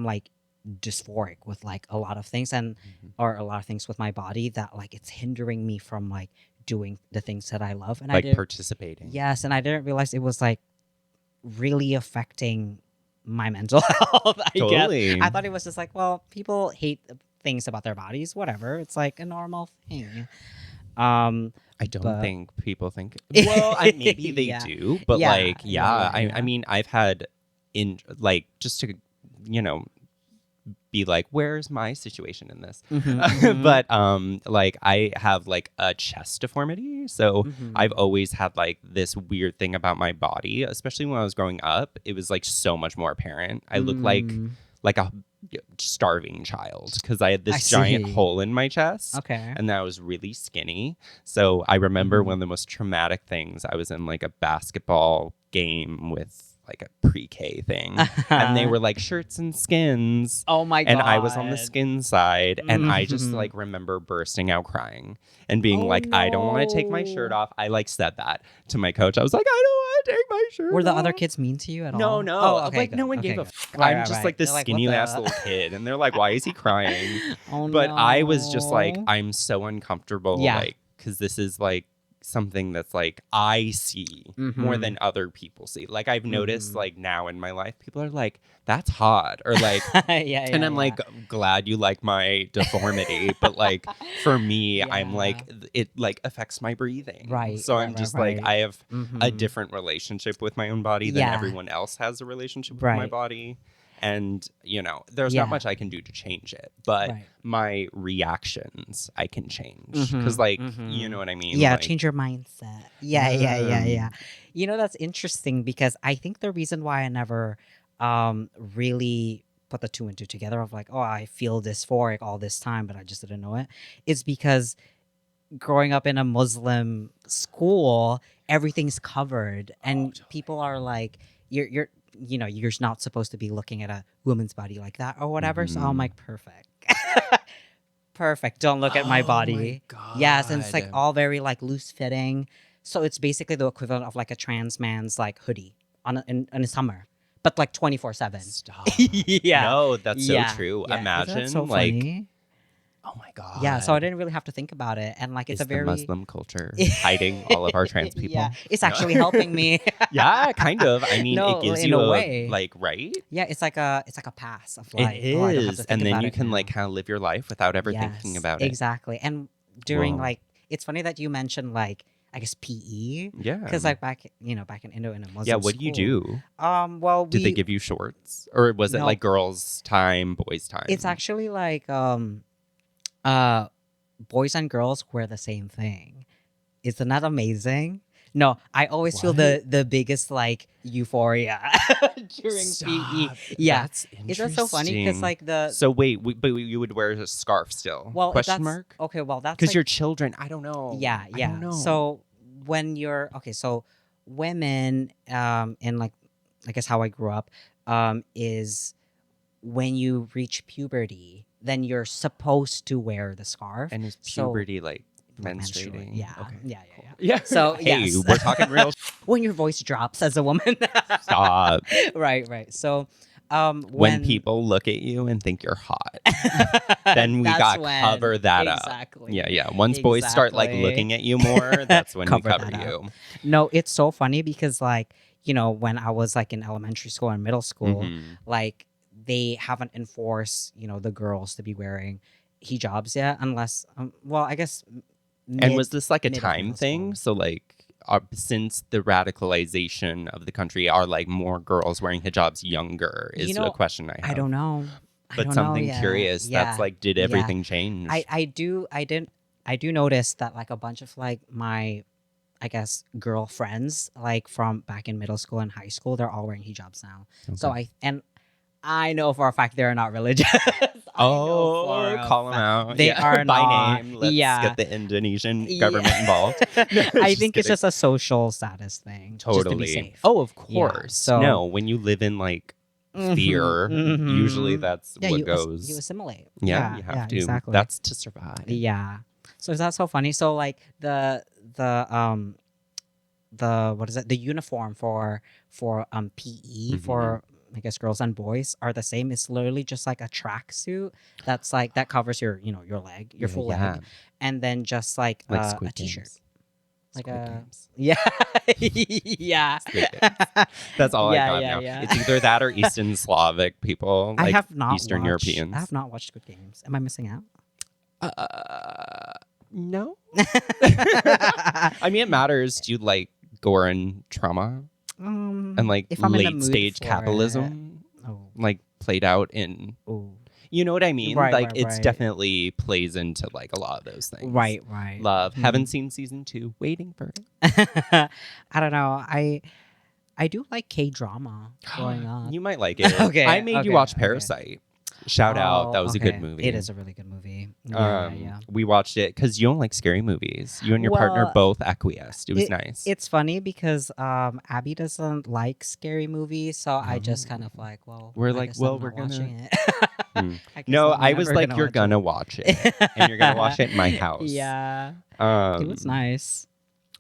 like dysphoric with like a lot of things, and or a lot of things with my body that like it's hindering me from like doing the things that I love, and like I didn't, participating. yes, and I didn't realize it was like really affecting my mental health. I Totally. guess I thought it was just like, well, people hate things about their bodies, whatever, it's like a normal thing. I don't think people think. Well, maybe they Yeah. do, but Yeah, like, yeah. I mean, I've had like just to be like, where's my situation in this? But like I have like a chest deformity, so I've always had like this weird thing about my body, especially when I was growing up. It was like so much more apparent. I look like a starving child because I had this giant hole in my chest. Okay. And I was really skinny. So I remember one of the most traumatic things, I was in like a basketball game with like a pre-K thing. And they were like shirts and skins. Oh my God. And I was on the skin side. And I just like remember bursting out crying and being like, I don't want to take my shirt off. I like said that to my coach. I was like, I don't want to take my shirt Were the off. other kids mean to you at all? No. Oh, okay, like good. no one Okay, gave a good. f. Right, I'm right, just right. like this They're like, skinny what ass the- little kid. And they're like, why is he crying? Oh, But no. I was just like, I'm so uncomfortable. Yeah. Like, because this is like something that's like I see more than other people see. Like I've noticed like now in my life, people are like, that's hot, or like yeah, and I'm like, glad you like my deformity, but like for me, I'm like, it like affects my breathing. Right. So right, I'm just right, like, right. I have a different relationship with my own body than Yeah. everyone else has a relationship with my Right. body. And, there's not much I can do to change it, but Right. my reactions I can change. Because, like, you know what I mean? Yeah, Like, change your mindset. Yeah. That's interesting because I think the reason why I never really put the two and two together of like, oh, I feel dysphoric all this time, but I just didn't know it, is because growing up in a Muslim school, everything's covered, and people are like, you're not supposed to be looking at a woman's body like that or whatever. So I'm like, perfect. Perfect. Don't look at my body. Yes, and it's like all very like loose fitting. So it's basically the equivalent of like a trans man's like hoodie in the summer, but like 24/7. Stop. Yeah. No, that's so Yeah. true. Yeah. Imagine, Isn't that so like, funny? oh my God. Yeah, so I didn't really have to think about it, and like it's Is a very the Muslim culture hiding all of our trans people? Yeah, it's No. actually helping me. Yeah, kind of. I mean, No, it gives in you a way. like, right? Yeah, it's like a pass of like, It oh, I don't have is. to think And then about you it can now. like kind of live your life without ever thinking about it. Exactly. And during Whoa. like, it's funny that you mentioned like, I guess PE. Yeah. Because like back in Indo in a Muslim Yeah, what do you school, do? Well, Did they give you shorts? Or was it No. like girls' time, boys' time? It's actually like boys and girls wear the same thing. Isn't that amazing? No, I always feel the biggest like euphoria during PE. Yeah, That's interesting. isn't that so funny? Because like So wait, but you would wear a scarf still? well, Question mark? Okay, well that's Because like, your children, I don't know. yeah. I don't know. So when you're so women in like, I guess how I grew up is when you reach puberty, then you're supposed to wear the scarf. And is So- puberty like like menstruating? Yeah. Okay. Yeah. Yeah. So, hey, yes. we're talking real When your voice drops as a woman. stop. Right. So When people look at you and think you're hot, then we That's got when- cover that up. Exactly. Yeah. Once boys start like Exactly. looking at you more, that's when we Cover cover that you. No, it's so funny because like, when I was like in elementary school and middle school, Mhm. like they haven't enforced, the girls to be wearing hijabs yet, unless, well, I guess And was this like a mid of time middle thing? school. So like since the radicalization of the country, are like more girls wearing hijabs younger You is a know, question I I have. don't know. I But don't know something yet. curious, that's Yeah. like, did Yeah. everything change? I do notice that like a bunch of like my, I guess, girlfriends like from back in middle school and high school, they're all wearing hijabs now. So Okay. I know for a fact they're not religious. I know for a Call them fact out. they Yeah. are By not. name. Let's Yeah. get the Indonesian Yeah. government involved. No, I just think it's kidding. just a social status thing, just to be Totally. safe. Oh, of Yeah, course. so- No, when you live in like Mhm, fear, usually mhm. that's Yeah, what you goes. assimilate. Yeah, you have to. Exactly. That's to survive. Yeah. So is that so funny? So like the what is it? The uniform for PE Mhm. for I guess girls and boys are the same. It's literally just like a tracksuit that's like that covers your your leg, your full Yeah. leg, and then just like, Like a Squid t-shirt. Games. Like Squid a Games. yeah yeah. Squid Games. That's all Yeah, I got yeah, now. yeah. It's either that or Eastern Slavic people, I like have not Eastern watched, Europeans. I have not watched Squid Games. Am I missing out? No. I mean, it matters. Do you like gore and trauma and like if I'm in the late mood stage for capitalism, it. Oh, like played out in? oh. You know what I mean? Right, like right, it's right. definitely plays into like a lot of those things. Right. Love. Mhm. Haven't seen season 2. Waiting for it. I don't know. I do like K-drama growing up. You might like it. Okay, I made you okay, watch okay. Parasite. Shout out. That was a good okay. movie. It is a really good movie. Yeah. We watched it because you don't like scary movies. You and your partner Well, both acquiesced. It was nice. It's funny because Abby doesn't like scary movies, so I just kind of like, well, We're I like, guess well, I'm we're not gonna- watching it. I guess No, I'm I was never like, you're watch gonna watch it, and you're gonna watch it in my house. Yeah, it was nice.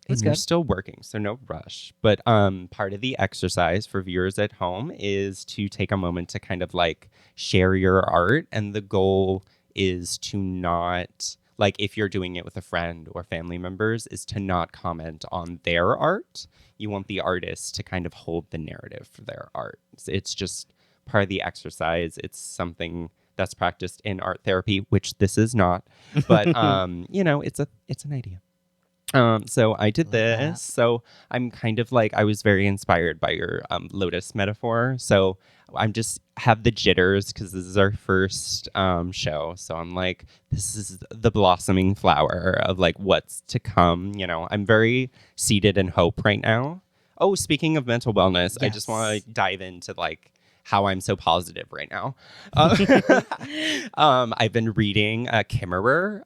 It was And you're good. still working, so no rush. But part of the exercise for viewers at home is to take a moment to kind of like share your art, and the goal is to not, like, if you're doing it with a friend or family members, is to not comment on their art. You want the artist to kind of hold the narrative for their art. It's just part of the exercise. It's something that's practiced in art therapy, which this is not. But it's an idea. So I did Love that. this. So I'm kind of like, I was very inspired by your lotus metaphor. So I'm just have the jitters because this is our first show. So I'm like, this is the blossoming flower of like what's to come. I'm very seated in hope right now. Oh, speaking of mental wellness, I just want Yes. to dive into like how I'm so positive right now. I've been reading Kimmerer.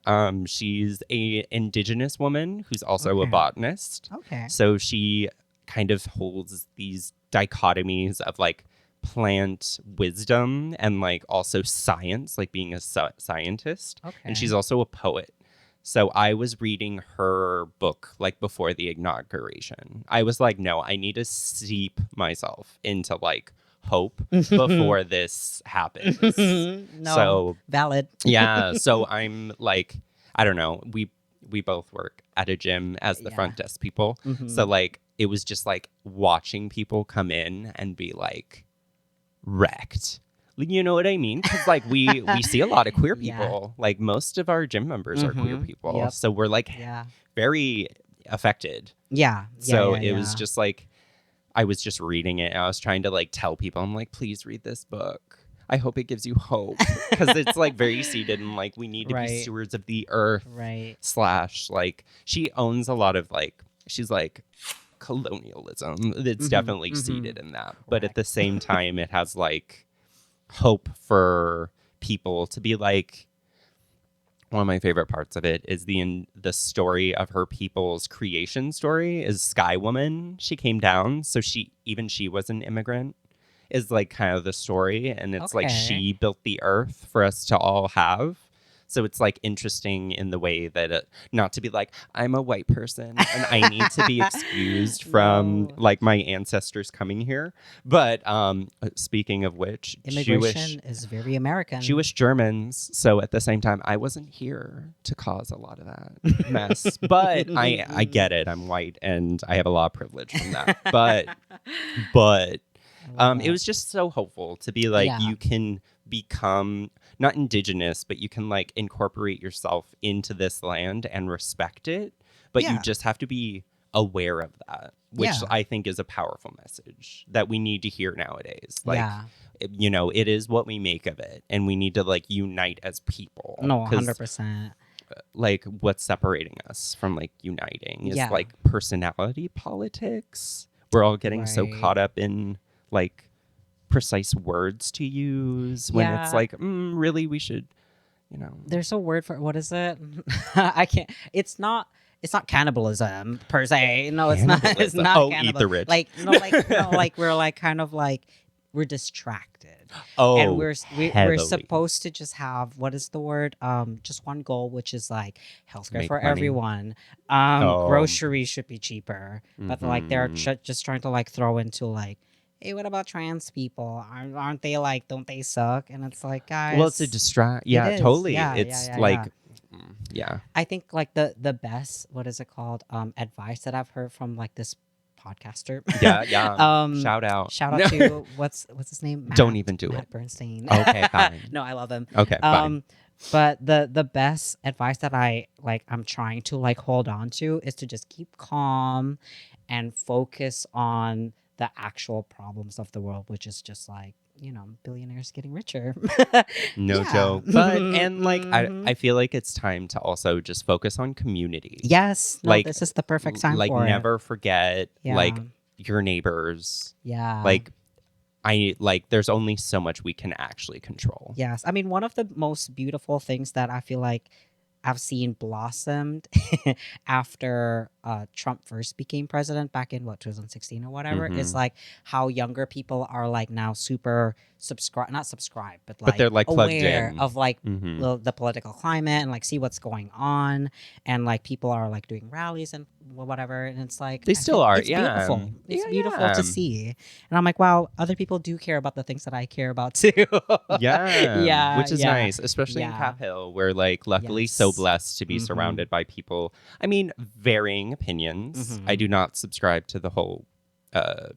She's a indigenous woman who's also a Okay. botanist. Okay. So she kind of holds these dichotomies of like plant wisdom and like also science, like being a scientist. Okay. And she's also a poet. So I was reading her book like before the inauguration. I was like, no, I need to seep myself into like hope before this happens. No, So valid. yeah, so I'm like, I don't know. We both work at a gym as the Yeah. front desk people. Mhm. So like it was just like watching people come in and be like wrecked. You know what I mean? Because like we see a lot of queer Yeah. people. Like most of our gym members are queer Mhm. people. Yep. So we're like Yeah. very affected. Yeah. So yeah, it was yeah. just like I was just reading it and I was trying to like tell people, I'm like, please read this book. I hope it gives you hope. Because it's like very seated and like we need to be Right. stewards of the earth. right. / like she owns a lot of like she's like colonialism. It's Mhm, definitely mhm. seated in that. But at Correct. the same time it has like hope for people to be like, one of my favorite parts of it is the story of her people's creation story is Sky Woman. She came down, so she was an immigrant, is like kind of the story, and it's like Okay. she built the earth for us to all have. So it's like interesting in the way that not to be like, I'm a white person and I need to be excused from No. like my ancestors coming here. But speaking of which, Immigration is very American. Jewish Germans. So at the same time, I wasn't here to cause a lot of that mess. But I get it. I'm white and I have a lot of privilege from that. But it was just so hopeful to be like, you can become not indigenous, but you can like incorporate yourself into this land and respect it. But you just have to be aware of that, which I think is a powerful message that we need to hear nowadays. Like, you know, it is what we make of it, and we need to like unite as people. No, 100%. Like, what's separating us from like uniting is like personality politics. We're all getting so caught up in like precise words to use when it's like, really, we should, you know. There's a word for what is it? I can't. It's not cannibalism per se. No, it's not. It's not. Oh, eat the rich. Like like we're like kind of like we're distracted. Oh, and we're supposed to just have, what is the word? Just one goal, which is like healthcare for everyone. Groceries should be cheaper, but like they're just trying to like throw into like, hey, what about trans people? Aren't they like, don't they suck? And it's like, guys. Well, it's a distract. Yeah, totally. Yeah, it's like, I think like the best, what is it called? Advice that I've heard from like this podcaster. Yeah. Shout out to what's his name? Don't even do Matt it. Bernstein. Okay, fine. No, I love him. Okay, fine. But the best advice that I'm trying to like hold on to is to just keep calm and focus on the actual problems of the world, which is just like, you know, billionaires getting richer. No joke. But and like I feel like it's time to also just focus on community. Yes. No, like, this is the perfect time like for never forget like your neighbors. Yeah. Like there's only so much we can actually control. Yes. I mean, one of the most beautiful things that I feel like I've seen blossomed after Trump first became president back in 2016 or whatever, is like how younger people are like now super not subscribed, but they're like plugged aware in of like the political climate and like see what's going on, and like people are like doing rallies and whatever, and it's like they still are. It's beautiful. It's beautiful to see, and I'm like, wow, other people do care about the things that I care about too. Which is nice, especially in Cap Hill, where like luckily so blessed to be surrounded by people. I mean, varying opinions. I do not subscribe to the whole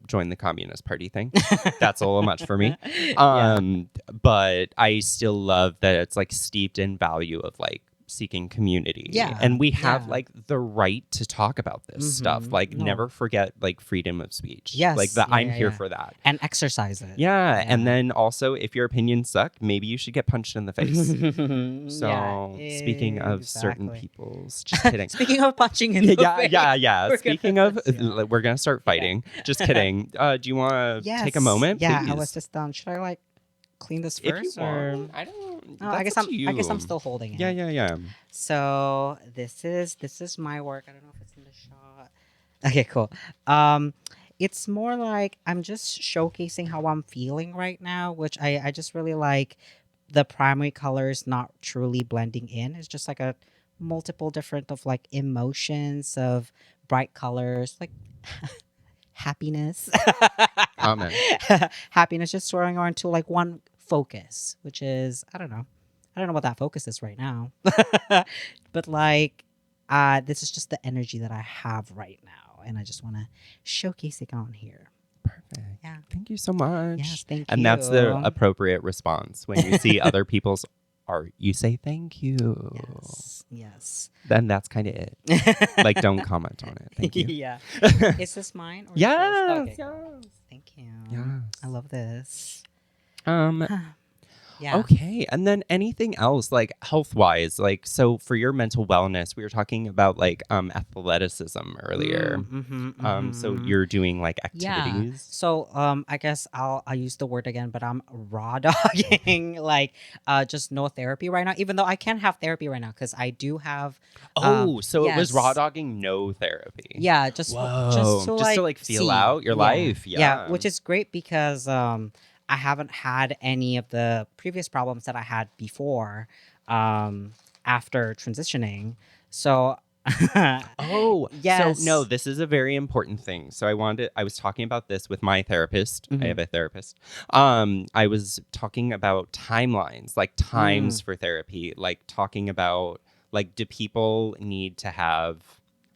join the Communist Party thing. That's a little much for me. But I still love that it's like steeped in value of like seeking community. Yeah. And we have like the right to talk about this stuff. Like never forget like freedom of speech. Yes. Like I'm here for that. And exercise it. Yeah. And then also if your opinions suck, maybe you should get punched in the face. So speaking of certain people's, just kidding. Speaking of punching in the face. Yeah. Speaking of, we're going to start fighting. Just kidding. Do you want to take a moment? Yeah, please? I was just done. Should I like clean this if first? You want. I don't. Oh, I guess I'm still holding it. Yeah. So this is my work. I don't know if it's in the shot. Okay, cool. It's more like I'm just showcasing how I'm feeling right now, which I just really like the primary colors not truly blending in. It's just like a multiple different of like emotions of bright colors, like happiness. Amen. Happiness just swirling on to like one focus, which is I don't know what that focus is right now. But like this is just the energy that I have right now, and I just want to showcase it on here. Perfect. Yeah. Thank you so much. Yes, thank you. And that's the appropriate response when you see other people's art. You say thank you. Yes. Then that's kind of it. Like, don't comment on it. Thank you. Yeah. Is this mine? Or yes. Okay. Yes. Thank you. Yes. I love this. Yeah. Okay. And then anything else, like health-wise, like, so for your mental wellness, we were talking about like athleticism earlier. So you're doing like activities. Yeah. So I guess I'll use the word again, but I'm raw dogging like just no therapy right now, even though I can have therapy right now because I do have. So it was raw dogging, no therapy. Yeah. Just to like feel out your life. Yeah. Which is great because I haven't had any of the previous problems that I had before. after transitioning. So Oh, yes. so no, this is a very important thing. So I was talking about this with my therapist. I have a therapist. I was talking about timelines, like times for therapy, like talking about like, do people need to have,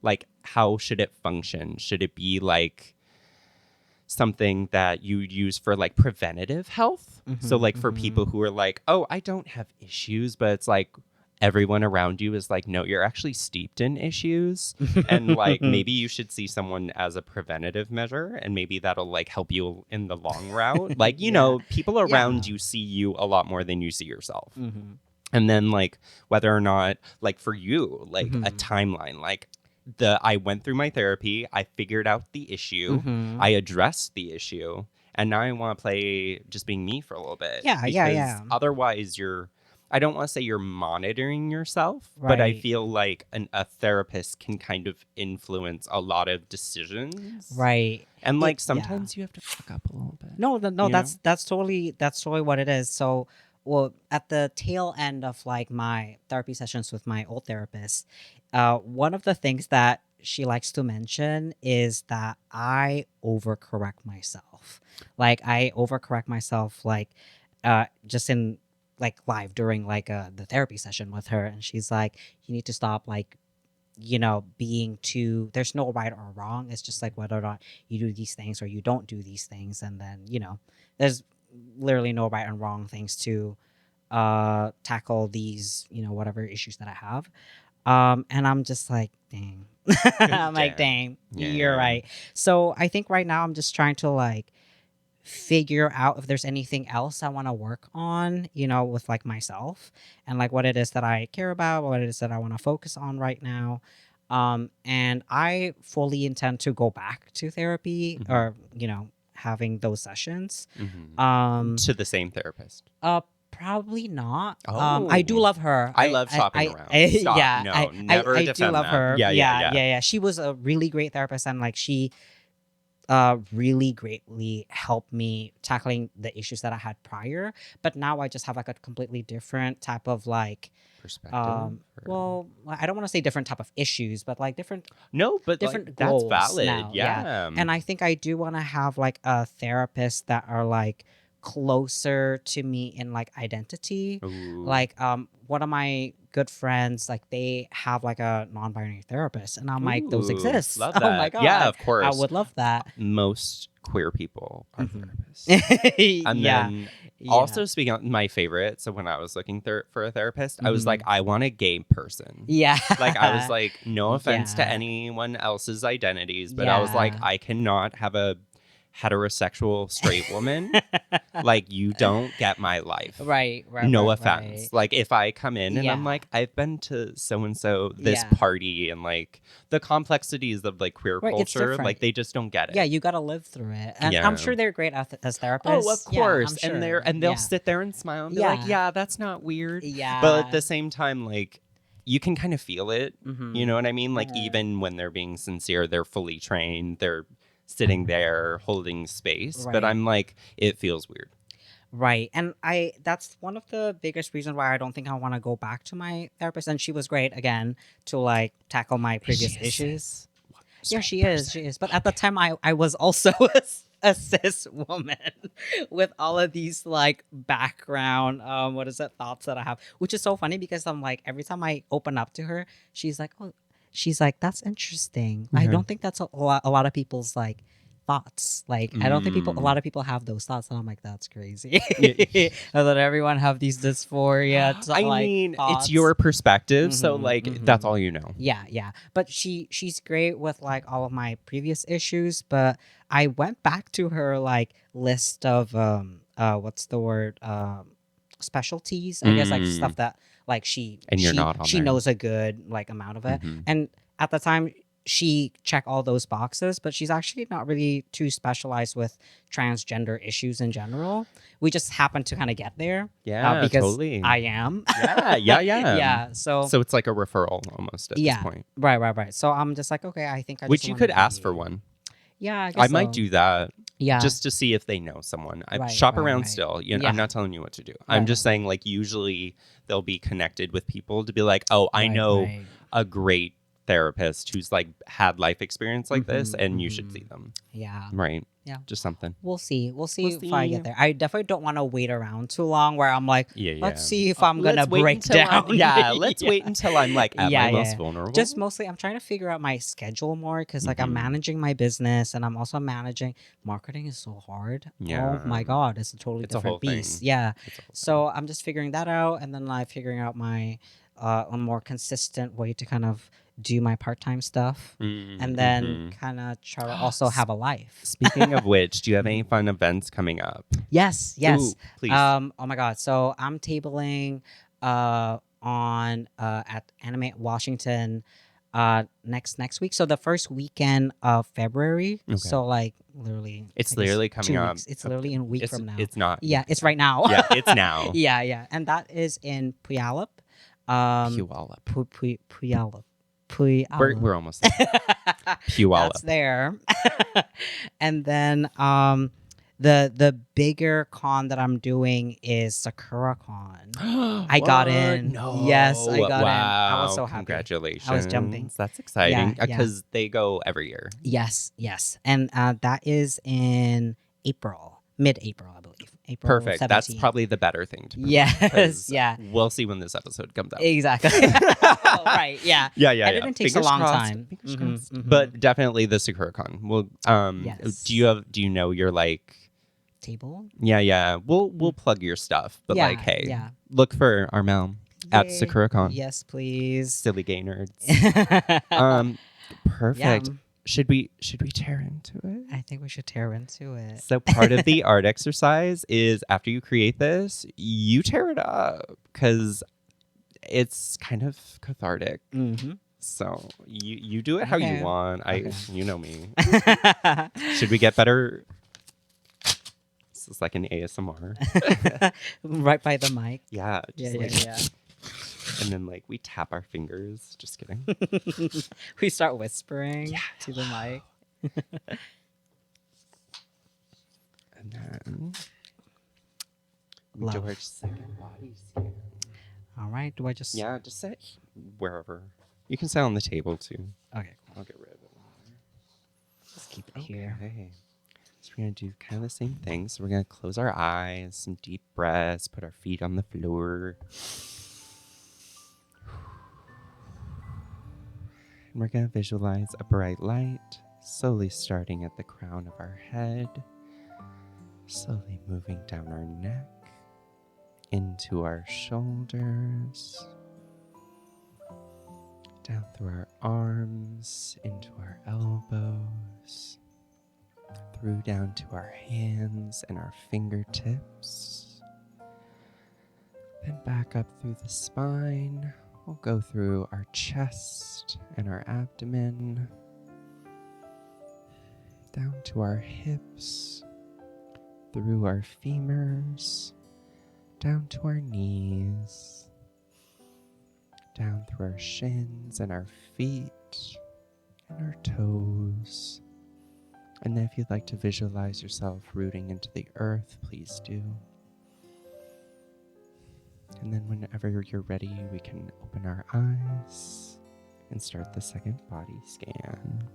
like, how should it function? Should it be like something that you use for like preventative health? So like for people who are like, oh, I don't have issues, but it's like, everyone around you is like, no, you're actually steeped in issues. And like, maybe you should see someone as a preventative measure, and maybe that'll like help you in the long route. Like, you know, people around you see you a lot more than you see yourself. And then like, whether or not, like for you, like a timeline, like I went through my therapy, I figured out the issue, I addressed the issue, and now I want to play just being me for a little bit. Because otherwise I don't want to say you're monitoring yourself, but I feel like a therapist can kind of influence a lot of decisions. Right. And like sometimes you have to fuck up a little bit. No, that's totally what it is. So, well, at the tail end of like my therapy sessions with my old therapist, one of the things that she likes to mention is that I overcorrect myself. Like I overcorrect myself, like just in like live during like the therapy session with her, and she's like, you need to stop like, you know, being too, there's no right or wrong, it's just like whether or not you do these things or you don't do these things, and then, you know, there's literally no right and wrong things to tackle these, you know, whatever issues that I have. And I'm just like, dang. I'm like, dang, you're right. So I think right now I'm just trying to like figure out if there's anything else I want to work on, you know, with like myself and like what it is that I care about, what it is that I want to focus on right now. And I fully intend to go back to therapy or, you know, having those sessions. To the same therapist. Probably not. I do love her. I love shopping around. Stop. Yeah, no, never I defend do love that. her. Yeah. She was a really great therapist, and like she really greatly helped me tackling the issues that I had prior. But now I just have like a completely different type of like perspective. Well, I don't want to say different type of issues, but like different different like, goals that's valid. now. Yeah. And I think I do want to have like a therapist that are like closer to me in like identity. Ooh. Like one of my good friends, like they have like a non-binary therapist, and I'm like, those exist. Love that. Oh my god. Yeah, of course. I would love that. Most queer people are therapists. And then also speaking of my favorite, so when I was looking for a therapist, I was like, I want a gay person. Yeah. Like I was like, no offense to anyone else's identities, but I was like, I cannot have a heterosexual straight woman. Like, you don't get my life. Right. No offense. Like, if I come in and I'm like, I've been to so-and-so this party, and like the complexities of like queer culture, like they just don't get it. Yeah, you got to live through it. And I'm sure they're great as therapists. Oh, of course. Yeah, I'm sure. And they'll sit there and smile and be like, yeah, that's not weird. Yeah. But at the same time, like, you can kind of feel it. You know what I mean? Like, even when they're being sincere, they're fully trained, they're sitting there holding space. But I'm like, it feels weird. Right. And that's one of the biggest reasons why I don't think I want to go back to my therapist. And she was great, again, to like tackle my previous issues. Yeah, she is. But at the time, I was also a cis woman with all of these like background, thoughts that I have, which is so funny because I'm like, every time I open up to her, she's like, that's interesting. I don't think that's a lot of people's like thoughts. Like, I don't think a lot of people have those thoughts. And I'm like, that's crazy. And that everyone have these dysphoria. I mean, thoughts. It's your perspective. So like, that's all you know. Yeah. But she's great with like all of my previous issues. But I went back to her like list of, specialties, I guess, like stuff that like she knows a good like amount of it. And at the time she checked all those boxes, but she's actually not really too specialized with transgender issues in general. We just happen to kind of get there. Yeah, because totally. I am. Yeah. Yeah. So it's like a referral almost at this point. Right. So I'm just like, okay, I think which you could ask for one. Yeah, I might do that. Yeah. just to see if they know someone. I Right, shop right, around right. still. Yeah. I'm not telling you what to do. Right, I'm just right, saying, like, usually they'll be connected with people to be like, oh, I right, know right. a great therapist who's like had life experience like this, Mhm, and you should see mhm. them. Yeah. Right. Yeah. Just something. We'll see. We'll see We'll if I see. get there. I definitely don't want to wait around too long where I'm like, Yeah, let's yeah. see if I'm going to Let's wait break until down. let's Yeah. wait until I'm like at Yeah, my most yeah. vulnerable. Just mostly, I'm trying to figure out my schedule more because, like, I'm Mhm. managing my business and I'm also managing marketing is so hard. Oh my Yeah. God, it's a totally It's a whole different beast. thing. Yeah. It's a whole So I'm just figuring that out, and then like figuring out my a more consistent way to kind of do my part-time stuff, thing. and then Mhm. kind of try to also have a life. Speaking of which, do you have any Mhm. fun events coming up? Yes, yes. Ooh, please. Oh my God. So I'm tabling on at Anime Washington next week. So the first weekend of February. Okay. So like literally It's I guess literally coming 2 up. weeks. It's literally in a week from now. It's not. Yeah, it's right now. Yeah, it's now. Yeah, yeah. And that is in Puyallup. Puyallup. Puyallup. We're almost there. Puyallup. That's there. And then the bigger con that I'm doing is Sakuracon. I got What? in. No. Yes, I got in. I Wow. was so happy. Congratulations. I was jumping. That's exciting Yeah. because they go every year. Yes, yes. And that is in April, mid-April, I believe. April Perfect. 17th. That's probably the better thing to promote. Yes, 'Cause yeah. We'll see when this episode comes out. Exactly. Oh, right, yeah. Yeah, yeah, Editing yeah. takes Fingers a long crossed, time. Fingers Mhm, crossed. mhm. But definitely the Sakuracon. Well, Yes. do you know your like Table? yeah. We'll plug your stuff. But Yeah, like, hey, yeah. look for Armel at Yay. Sakuracon. Yes, please. Silly gay nerds. Yeah. Perfect. Should we tear into it? I think we should tear into it. So part of the art exercise is after you create this, you tear it up because it's kind of cathartic. Mm-hmm. So you do it how you Okay. want. Okay. You know me. Should we get better? This is like an ASMR. Right by the mic. Yeah. Yeah, Just yeah, like, yeah. And then like we tap our fingers. Just kidding. We start whispering to the mic. And then Love. do our second body scan. All right. Do I just? Yeah, just sit wherever. You can sit on the table too. Okay. I'll get rid of it. Just keep it here. Okay. So we're gonna do kind of the same thing. So we're gonna close our eyes, some deep breaths, put our feet on the floor. And we're gonna visualize a bright light, slowly starting at the crown of our head, slowly moving down our neck, into our shoulders, down through our arms, into our elbows, through down to our hands and our fingertips, then back up through the spine. We'll go through our chest and our abdomen, down to our hips, through our femurs, down to our knees, down through our shins and our feet and our toes. And then if you'd like to visualize yourself rooting into the earth, please do. And then whenever you're ready, we can open our eyes and start the second body scan.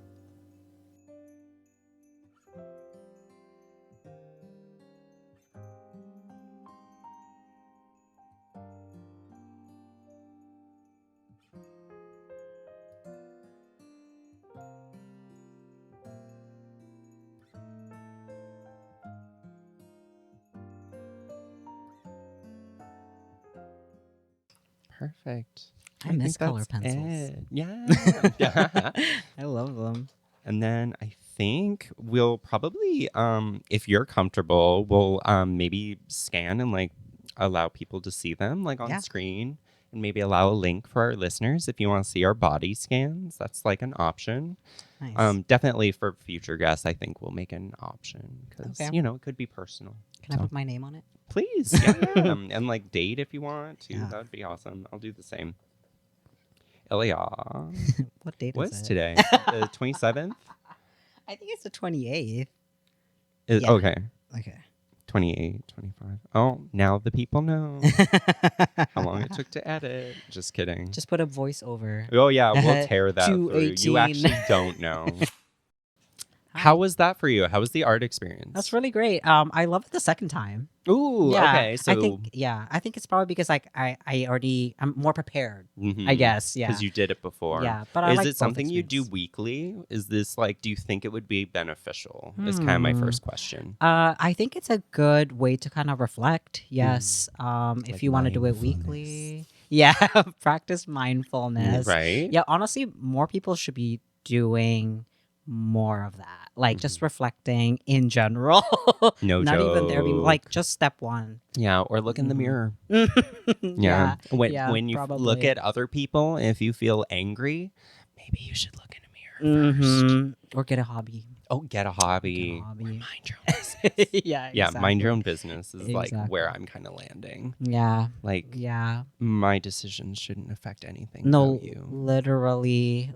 Perfect. I miss think color that's pencils. it. Yeah. I love them. And then I think we'll probably, if you're comfortable, we'll maybe scan and like allow people to see them like on screen, and maybe allow a link for our listeners if you want to see our body scans. That's like an option. Nice. Definitely for future guests, I think we'll make an option because Okay. it could be personal. Can I put my name on it? Please, yeah. And like date if you want to. Yeah. That would be awesome. I'll do the same. Elia, What date what's is it? today? The 27th? I think it's the 28th. Yeah. Okay. Okay. 28, 25. Oh, now the people know how long it took to edit. Just kidding. Just put a voiceover. Oh, yeah, we'll tear that through. 2:18. You actually don't know. How was that for you? How was the art experience? That's really great. I love it the second time. Ooh, Yeah, okay. So I think it's probably because like I'm more prepared. I guess. Yeah. because you did it before. Yeah, but I is like it both something you do experiences. weekly? Is this like? Do you think it would be beneficial? Is kind of my first question. I think it's a good way to kind of reflect. Yes. Like If you want to do it mindfulness. weekly. Yeah. Practice mindfulness. Right? Yeah. Honestly, more people should be doing more of that. Like just reflecting in general. No Not even there being joke. like just step one. Yeah, or look in the mirror. Yeah. When you look probably. at other people, if you feel angry, maybe you should look in a mirror first. Or get a hobby. Oh, get a hobby. hobby. Or mind your own business. Yeah. Yeah, mind your exactly. own business is like where Exactly. I'm kind of landing. Yeah. Like Yeah. my decisions shouldn't affect anything No, about you. literally.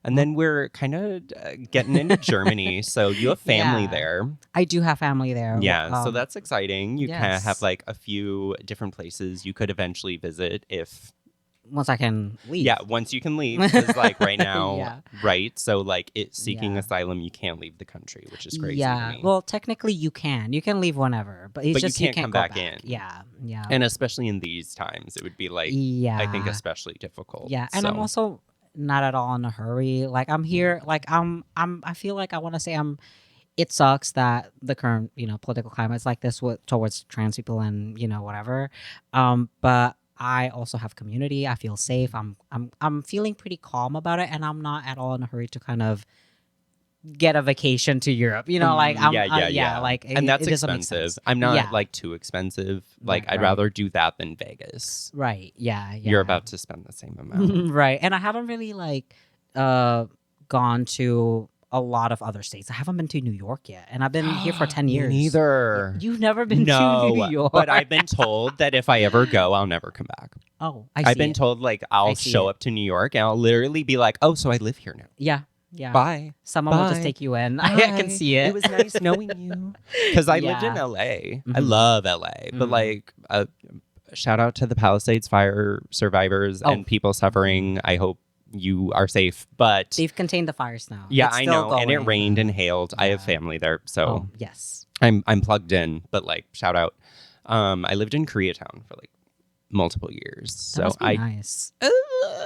And then we're kind of getting into Germany, so you have family Yeah. there. I do have family there. Yeah, so that's exciting. You kind of have yes. like a few different places you could eventually visit if once I can leave. Yeah, once you can leave, because like right now, Yeah. right? So like seeking Yeah. asylum, you can't leave the country, which is crazy to Yeah. me. Well, technically you can. You can leave whenever, but it's But you just can't you come can't back go back in. Yeah. Yeah. And especially in these times, it would be like yeah. I think especially difficult. Yeah, and I'm So, also not at all in a hurry. Like I'm here. Like I feel like I want to say It sucks that the current political climate is like this towards trans people and whatever. But I also have community. I feel safe. I'm feeling pretty calm about it, and I'm not at all in a hurry to kind of get a vacation to Europe. Like I'm yeah. like And that's it doesn't make expensive. sense. I'm not Yeah. like too expensive. Like Right, I'd right. rather do that than Vegas. Right. Yeah. Yeah. You're about to spend the same amount. right. And I haven't really like gone to a lot of other states. I haven't been to New York yet, and I've been here for 10 years. Neither. You've never been No, to New York, but I've been told that if I ever go, I'll never come back. Oh, I've been told like I'll see show it. up to New York and I'll literally be like, oh, so I live here now. Yeah. Yeah. Bye. Someone will just Bye. take you in. I can Bye. see it. It was nice knowing you. Because I lived in Yeah. LA. I Mhm. love LA. But Mhm. like, shout out to the Palisades fire survivors Oh. and people suffering. I hope you are safe. But They've contained the fires now. yeah, It's I still know. And it going. rained and hailed. I have Yeah. family there. So Oh, yes. I'm plugged in. But like, shout out. I lived in Koreatown for like multiple years. That So must be I nice.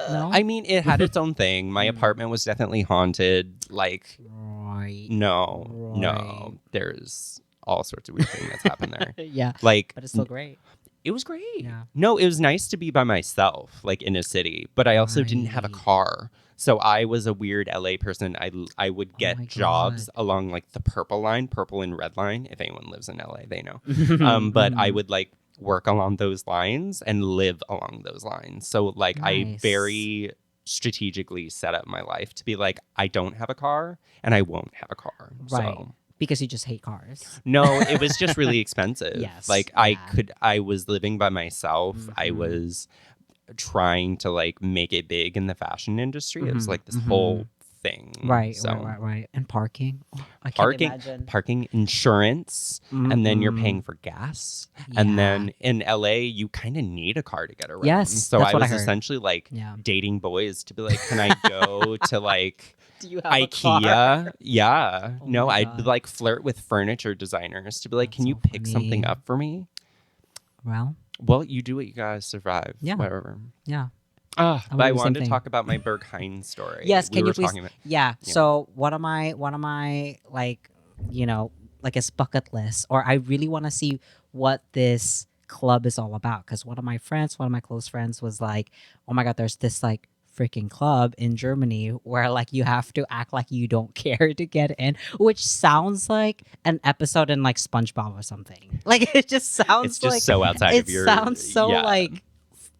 No? I mean, it had its own thing. My apartment was definitely haunted. Like, Right. no, Right. there's all sorts of weird things that's happened there. Yeah. Like, But it's still great. it was great. Yeah. No, it was nice to be by myself, like in a city, but I also didn't have a Right. car. So I was a weird LA person. I would get my jobs God. along like the purple and red line. If anyone lives in LA, they know. But I would like work along those lines and live along those lines. So like I Nice. very strategically set up my life to be like, I don't have a car and I won't have a car. Right. So Because you just hate cars. no, it was just really expensive. Yes, Like yeah. I was living by myself. I Mhm. was trying to like make it big in the fashion industry. It was Mhm, like this mhm. whole thing. Right, So right. And parking. Oh, I can't parking, imagine. parking, insurance, and then you're Mhm. paying for gas. Yeah. And then in LA, you kind of need a car to get around. Yes, So that's I what I was heard. essentially like Yeah. dating boys to be like, can I go to like Do you have IKEA? Yeah. Oh No, my I'd God. like flirt with furniture designers to be like, That's can you so pick something funny. up for me? Well, Well, you do what you guys survive. Yeah. Whatever. yeah. But would I do the same wanted to thing. talk about my Berghain story. Yes, We can were you please? talking about- Yeah. Yeah. So one of my like like a bucket list, or I really want to see what this club is all about. Because one of my close friends was like, "Oh my God, there's this like freaking club in Germany where like you have to act like you don't care to get in," which sounds like an episode in like SpongeBob or something. Like it just sounds It's just like so outside it of your. sounds so yeah.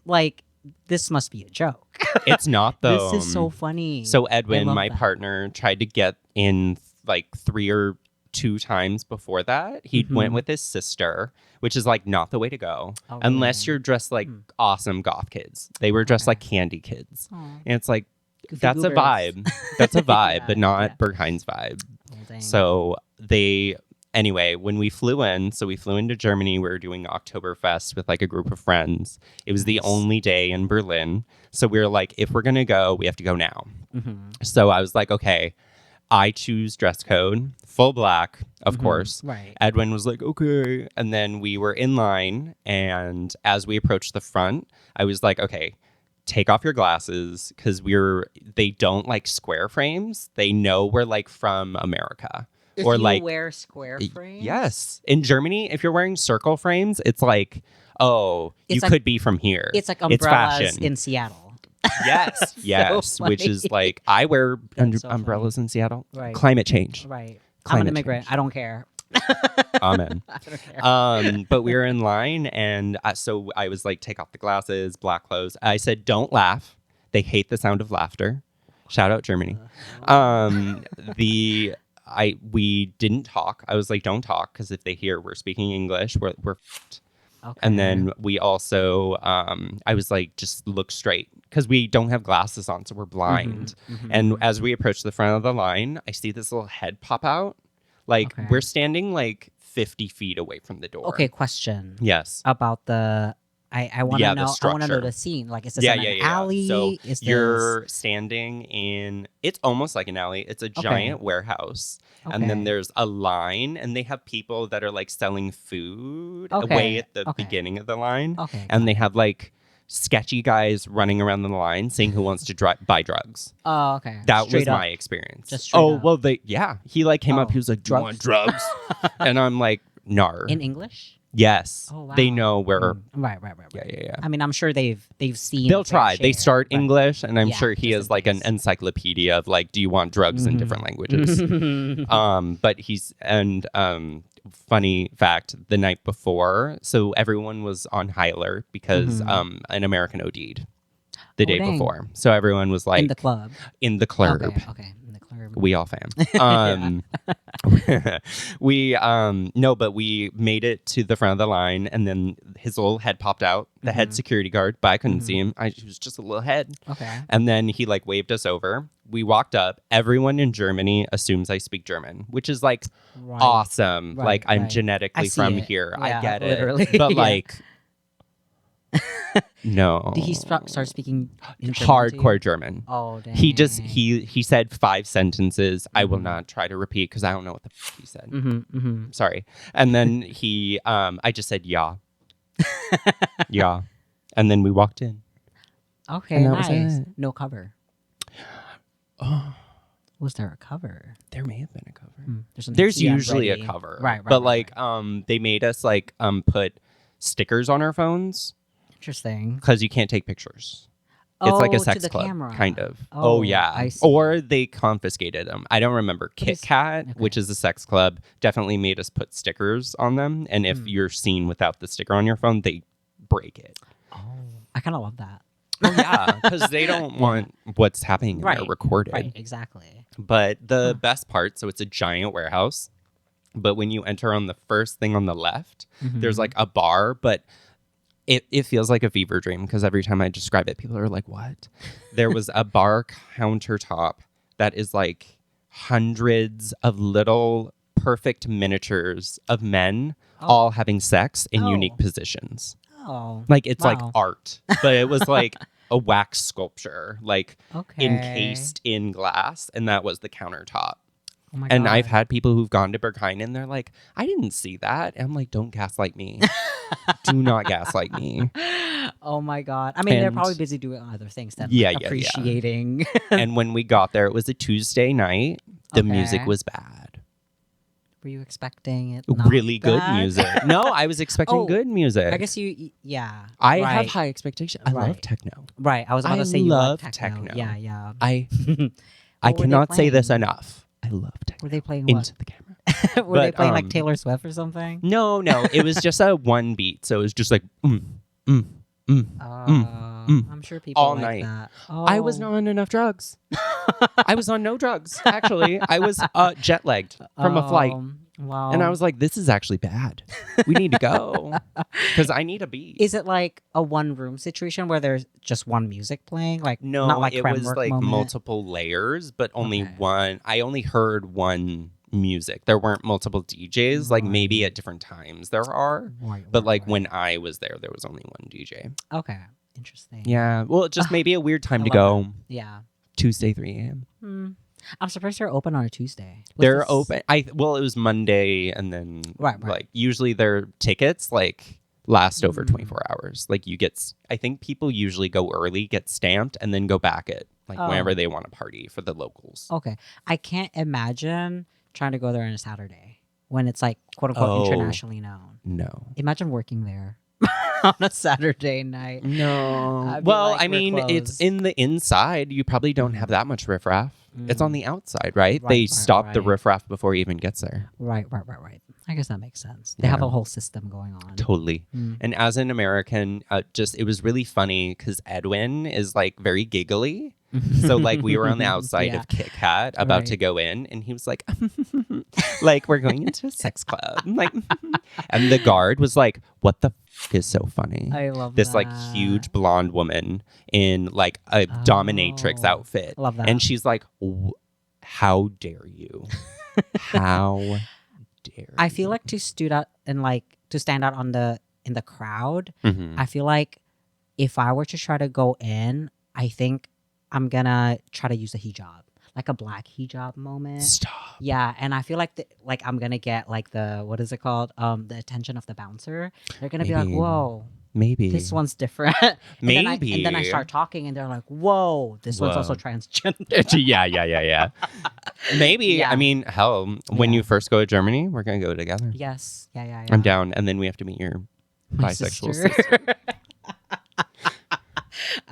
like this must be a joke. It's not though. This is so funny. So I Edwin, love my that. partner, tried to get in like 3 or 2 times before that. He Mhm. went with his sister, which is like not the way to go. Oh, Unless really? you're dressed like Hmm. awesome goth kids. They were dressed Okay. like candy kids. Aw, And it's like, goofy that's a goobers. vibe. That's a vibe, Yeah, but not yeah. Berghain's vibe. Oh, dang. So anyway, when we flew into Germany, we were doing Oktoberfest with like a group of friends. It was the Nice. only day in Berlin. So we were like, if we're going to go, we have to go now. Mm-hmm. So I was like, okay, I choose dress code, full black, of course. Right. Edwin was like, okay. And then we were in line. And as we approached the front, I was like, okay, take off your glasses because they don't like square frames. They know we're like from America. If or you like wear square frames? Yes. In Germany, if you're wearing circle frames, it's like, oh, It's you like- could be from here. It's like umbrellas fashion. in Seattle. Yes, yes. Which is like, I wear That's so umbrellas in Seattle. Right. Climate change. Right. I'm Climate an immigrant. change. I don't care. Amen. I don't care. But we were in line, and so I was like, take off the glasses, black clothes. I said, don't laugh. They hate the sound of laughter. Shout out Germany. We didn't talk. I was like, don't talk, because if they hear we're speaking English, we're f***ed. Okay. And then we also, I was like, just look straight, because we don't have glasses on, so we're blind. Mhm. And as we approach the front of the line, I see this little head pop out. Like, Okay. we're standing like 50 feet away from the door. Okay, question Yes. about the. I want to Yeah, the know. I want to know structure. the scene. Like, is this Yeah, in yeah, an yeah. alley? So is you're standing in, it's almost like an alley. It's a giant warehouse. this, And then okay. there's a line, and they have people that are like selling food Okay, way at the okay. beginning of the line. Okay. And they have like sketchy guys running around the line saying who wants to buy drugs. Oh, okay. That Straight was up. my experience. Just straight oh, up. well, he like came up, Oh, he was like, do you want drugs? drugs? And I'm like, nar. In English? Yes. Oh, wow. They know where. Right. Yeah. I mean, I'm sure they've seen. They'll a fair try. They share, start but- English, and I'm Yeah, sure he just is in like an case. encyclopedia of like, do you want drugs in different languages? But funny fact, the night before, so everyone was on high alert because an American OD'd the day dang. before. So everyone was like in the club. in the club. Okay. In the club. We all fam. But we made it to the front of the line, and then his little head popped out, the head security guard, but I couldn't see him. He was just a little head. Okay. And then he like waved us over. We walked up. Everyone in Germany assumes I speak German, which is like Right. awesome. Right, like I'm right. genetically I see from it. here. Yeah, I get literally. it. But Yeah. like, no. Did he start speaking in German to you? Hardcore German. Oh, dang. He said 5 sentences. I will not try to repeat because I don't know what the he said. Mm-hmm. Sorry. And then I just said yeah. Yeah. And then we walked in. Okay, And that was nice. it. No cover. Oh, Was there a cover? there may have been a cover. Something There's to see, I'm usually ready. a cover. Right. But like they made us like put stickers on our phones Interesting. because you can't take pictures. It's like a to sex the club, camera. kind of. Oh, Oh, yeah. I see. Or they confiscated them. I don't remember. But Kit it's- Kat, okay. which is a sex club, definitely made us put stickers on them. And if you're seen without the sticker on your phone, they break it. Oh, I kind of love that. Oh, yeah, because they don't want what's happening in there Right, recorded. Right, exactly. But the best part, so it's a giant warehouse. But when you enter on the first thing on the left, there's like a bar, but it feels like a fever dream because every time I describe it, people are like, what? There was a bar countertop that is like hundreds of little perfect miniatures of men all having sex in unique Oh. positions. Oh, Like it's like Wow. art, but it was like a wax sculpture, like okay. encased in glass, and that was the countertop. Oh my And I've God. had people who've gone to Berghain and they're like, I didn't see that. And I'm like, don't gaslight me. Do not gaslight me. Oh my God. I mean, they're And- probably busy doing other things than Yeah, like, yeah, yeah. appreciating. And when we got there, it was a Tuesday night. The music Okay. was bad. Were you expecting it? Not Really good bad? music. No, I was expecting Oh, good music. I guess yeah. I have right. high expectations. I love Right. techno. Right. I was about I to say you love like techno. techno. Yeah, yeah. I What were they cannot say this playing? enough. I love techno. Were they playing Into what? the camera. Were they But, playing like Taylor Swift or something? No, it was just a one beat. So it was just like, mm. I'm sure people All like night. that. I was Oh. not on enough drugs. I was on no drugs, actually. I was jet lagged from a flight. Wow. And I was like, this is actually bad. We need to go. Because I need a beat. Is it like a one room situation where there's just one music playing? Like No, not like it creme was work like moment? multiple layers, but only Okay. one. I only heard one music. There weren't multiple DJs. Like maybe at different times there are. But like when I was there was only one DJ. Okay. Interesting. Yeah. Well, just maybe a weird time to go. Yeah. Tuesday, 3 a.m. I'm surprised they're open on a Tuesday. They're open. Well, it was Monday, and then like usually their tickets like last over 24 hours. Like you get, I think people usually go early, get stamped, and then go back at like whenever they want to party for the locals. Okay. I can't imagine trying to go there on a Saturday when it's like quote unquote internationally known. No. Imagine working there on a Saturday night. No. Well, I mean, it's in the inside. You probably don't have that much riffraff. It's on the outside, right? They stop the riffraff before he even gets there. Right. I guess that makes sense. They have a whole system going on. Totally. And as an American, it was really funny because Edwin is like very giggly. So like we were on the outside of Kit Kat about to go in, and he was like, like we're going into a sex club. Like, and the guard was like, what the f is so funny? I love this that. Like huge blonde woman in like a dominatrix outfit. Love that. And she's like, how dare you? How dare I feel like to stand out and like to stand out in the crowd, I feel like if I were to try to go in, I think I'm gonna try to use a hijab, like a black hijab moment. Stop. Yeah, and I feel like like I'm gonna get like the what is it called? The attention of the bouncer. They're gonna be like, "Whoa, maybe this one's different." Maybe. And then I start talking, and they're like, "Whoa, this one's also transgender." yeah. Maybe. Yeah. I mean, hell, when you first go to Germany, we're gonna go together. Yes. Yeah. I'm down, and then we have to meet your bisexual sister.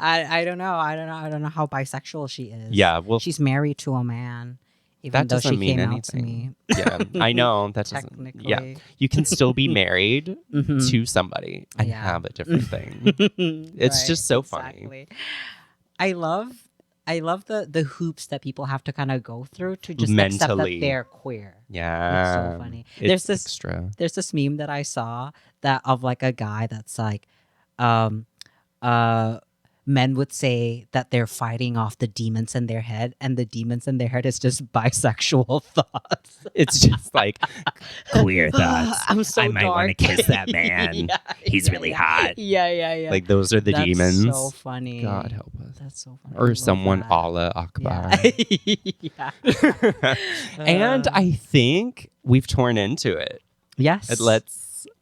I don't know. I don't know how bisexual she is. Yeah, well, she's married to a man, even though she came out to me. Yeah, I know that doesn't. Technically. Yeah, you can still be married to somebody and have a different thing. It's just so funny. I love the hoops that people have to kind of go through to just mentally accept that they're queer. Yeah, it's so funny. There's this meme that I saw that of like a guy that's like, men would say that they're fighting off the demons in their head, and the demons in their head is just bisexual thoughts. It's just like queer thoughts. I'm so I might want to kiss that man. He's really hot. Yeah. Like those are the demons. That's so funny. God help us. That's so funny. Or someone Allah Akbar. Yeah. And I think we've torn into it. Yes.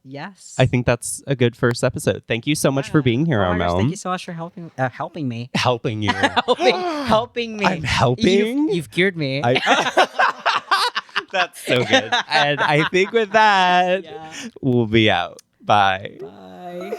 Yes. I think that's a good first episode. Thank you so much for being here, Armel. Thank you so much for helping me. Helping you. helping me. I'm helping? You've cured me. That's so good. And I think with that, we'll be out. Bye. Bye.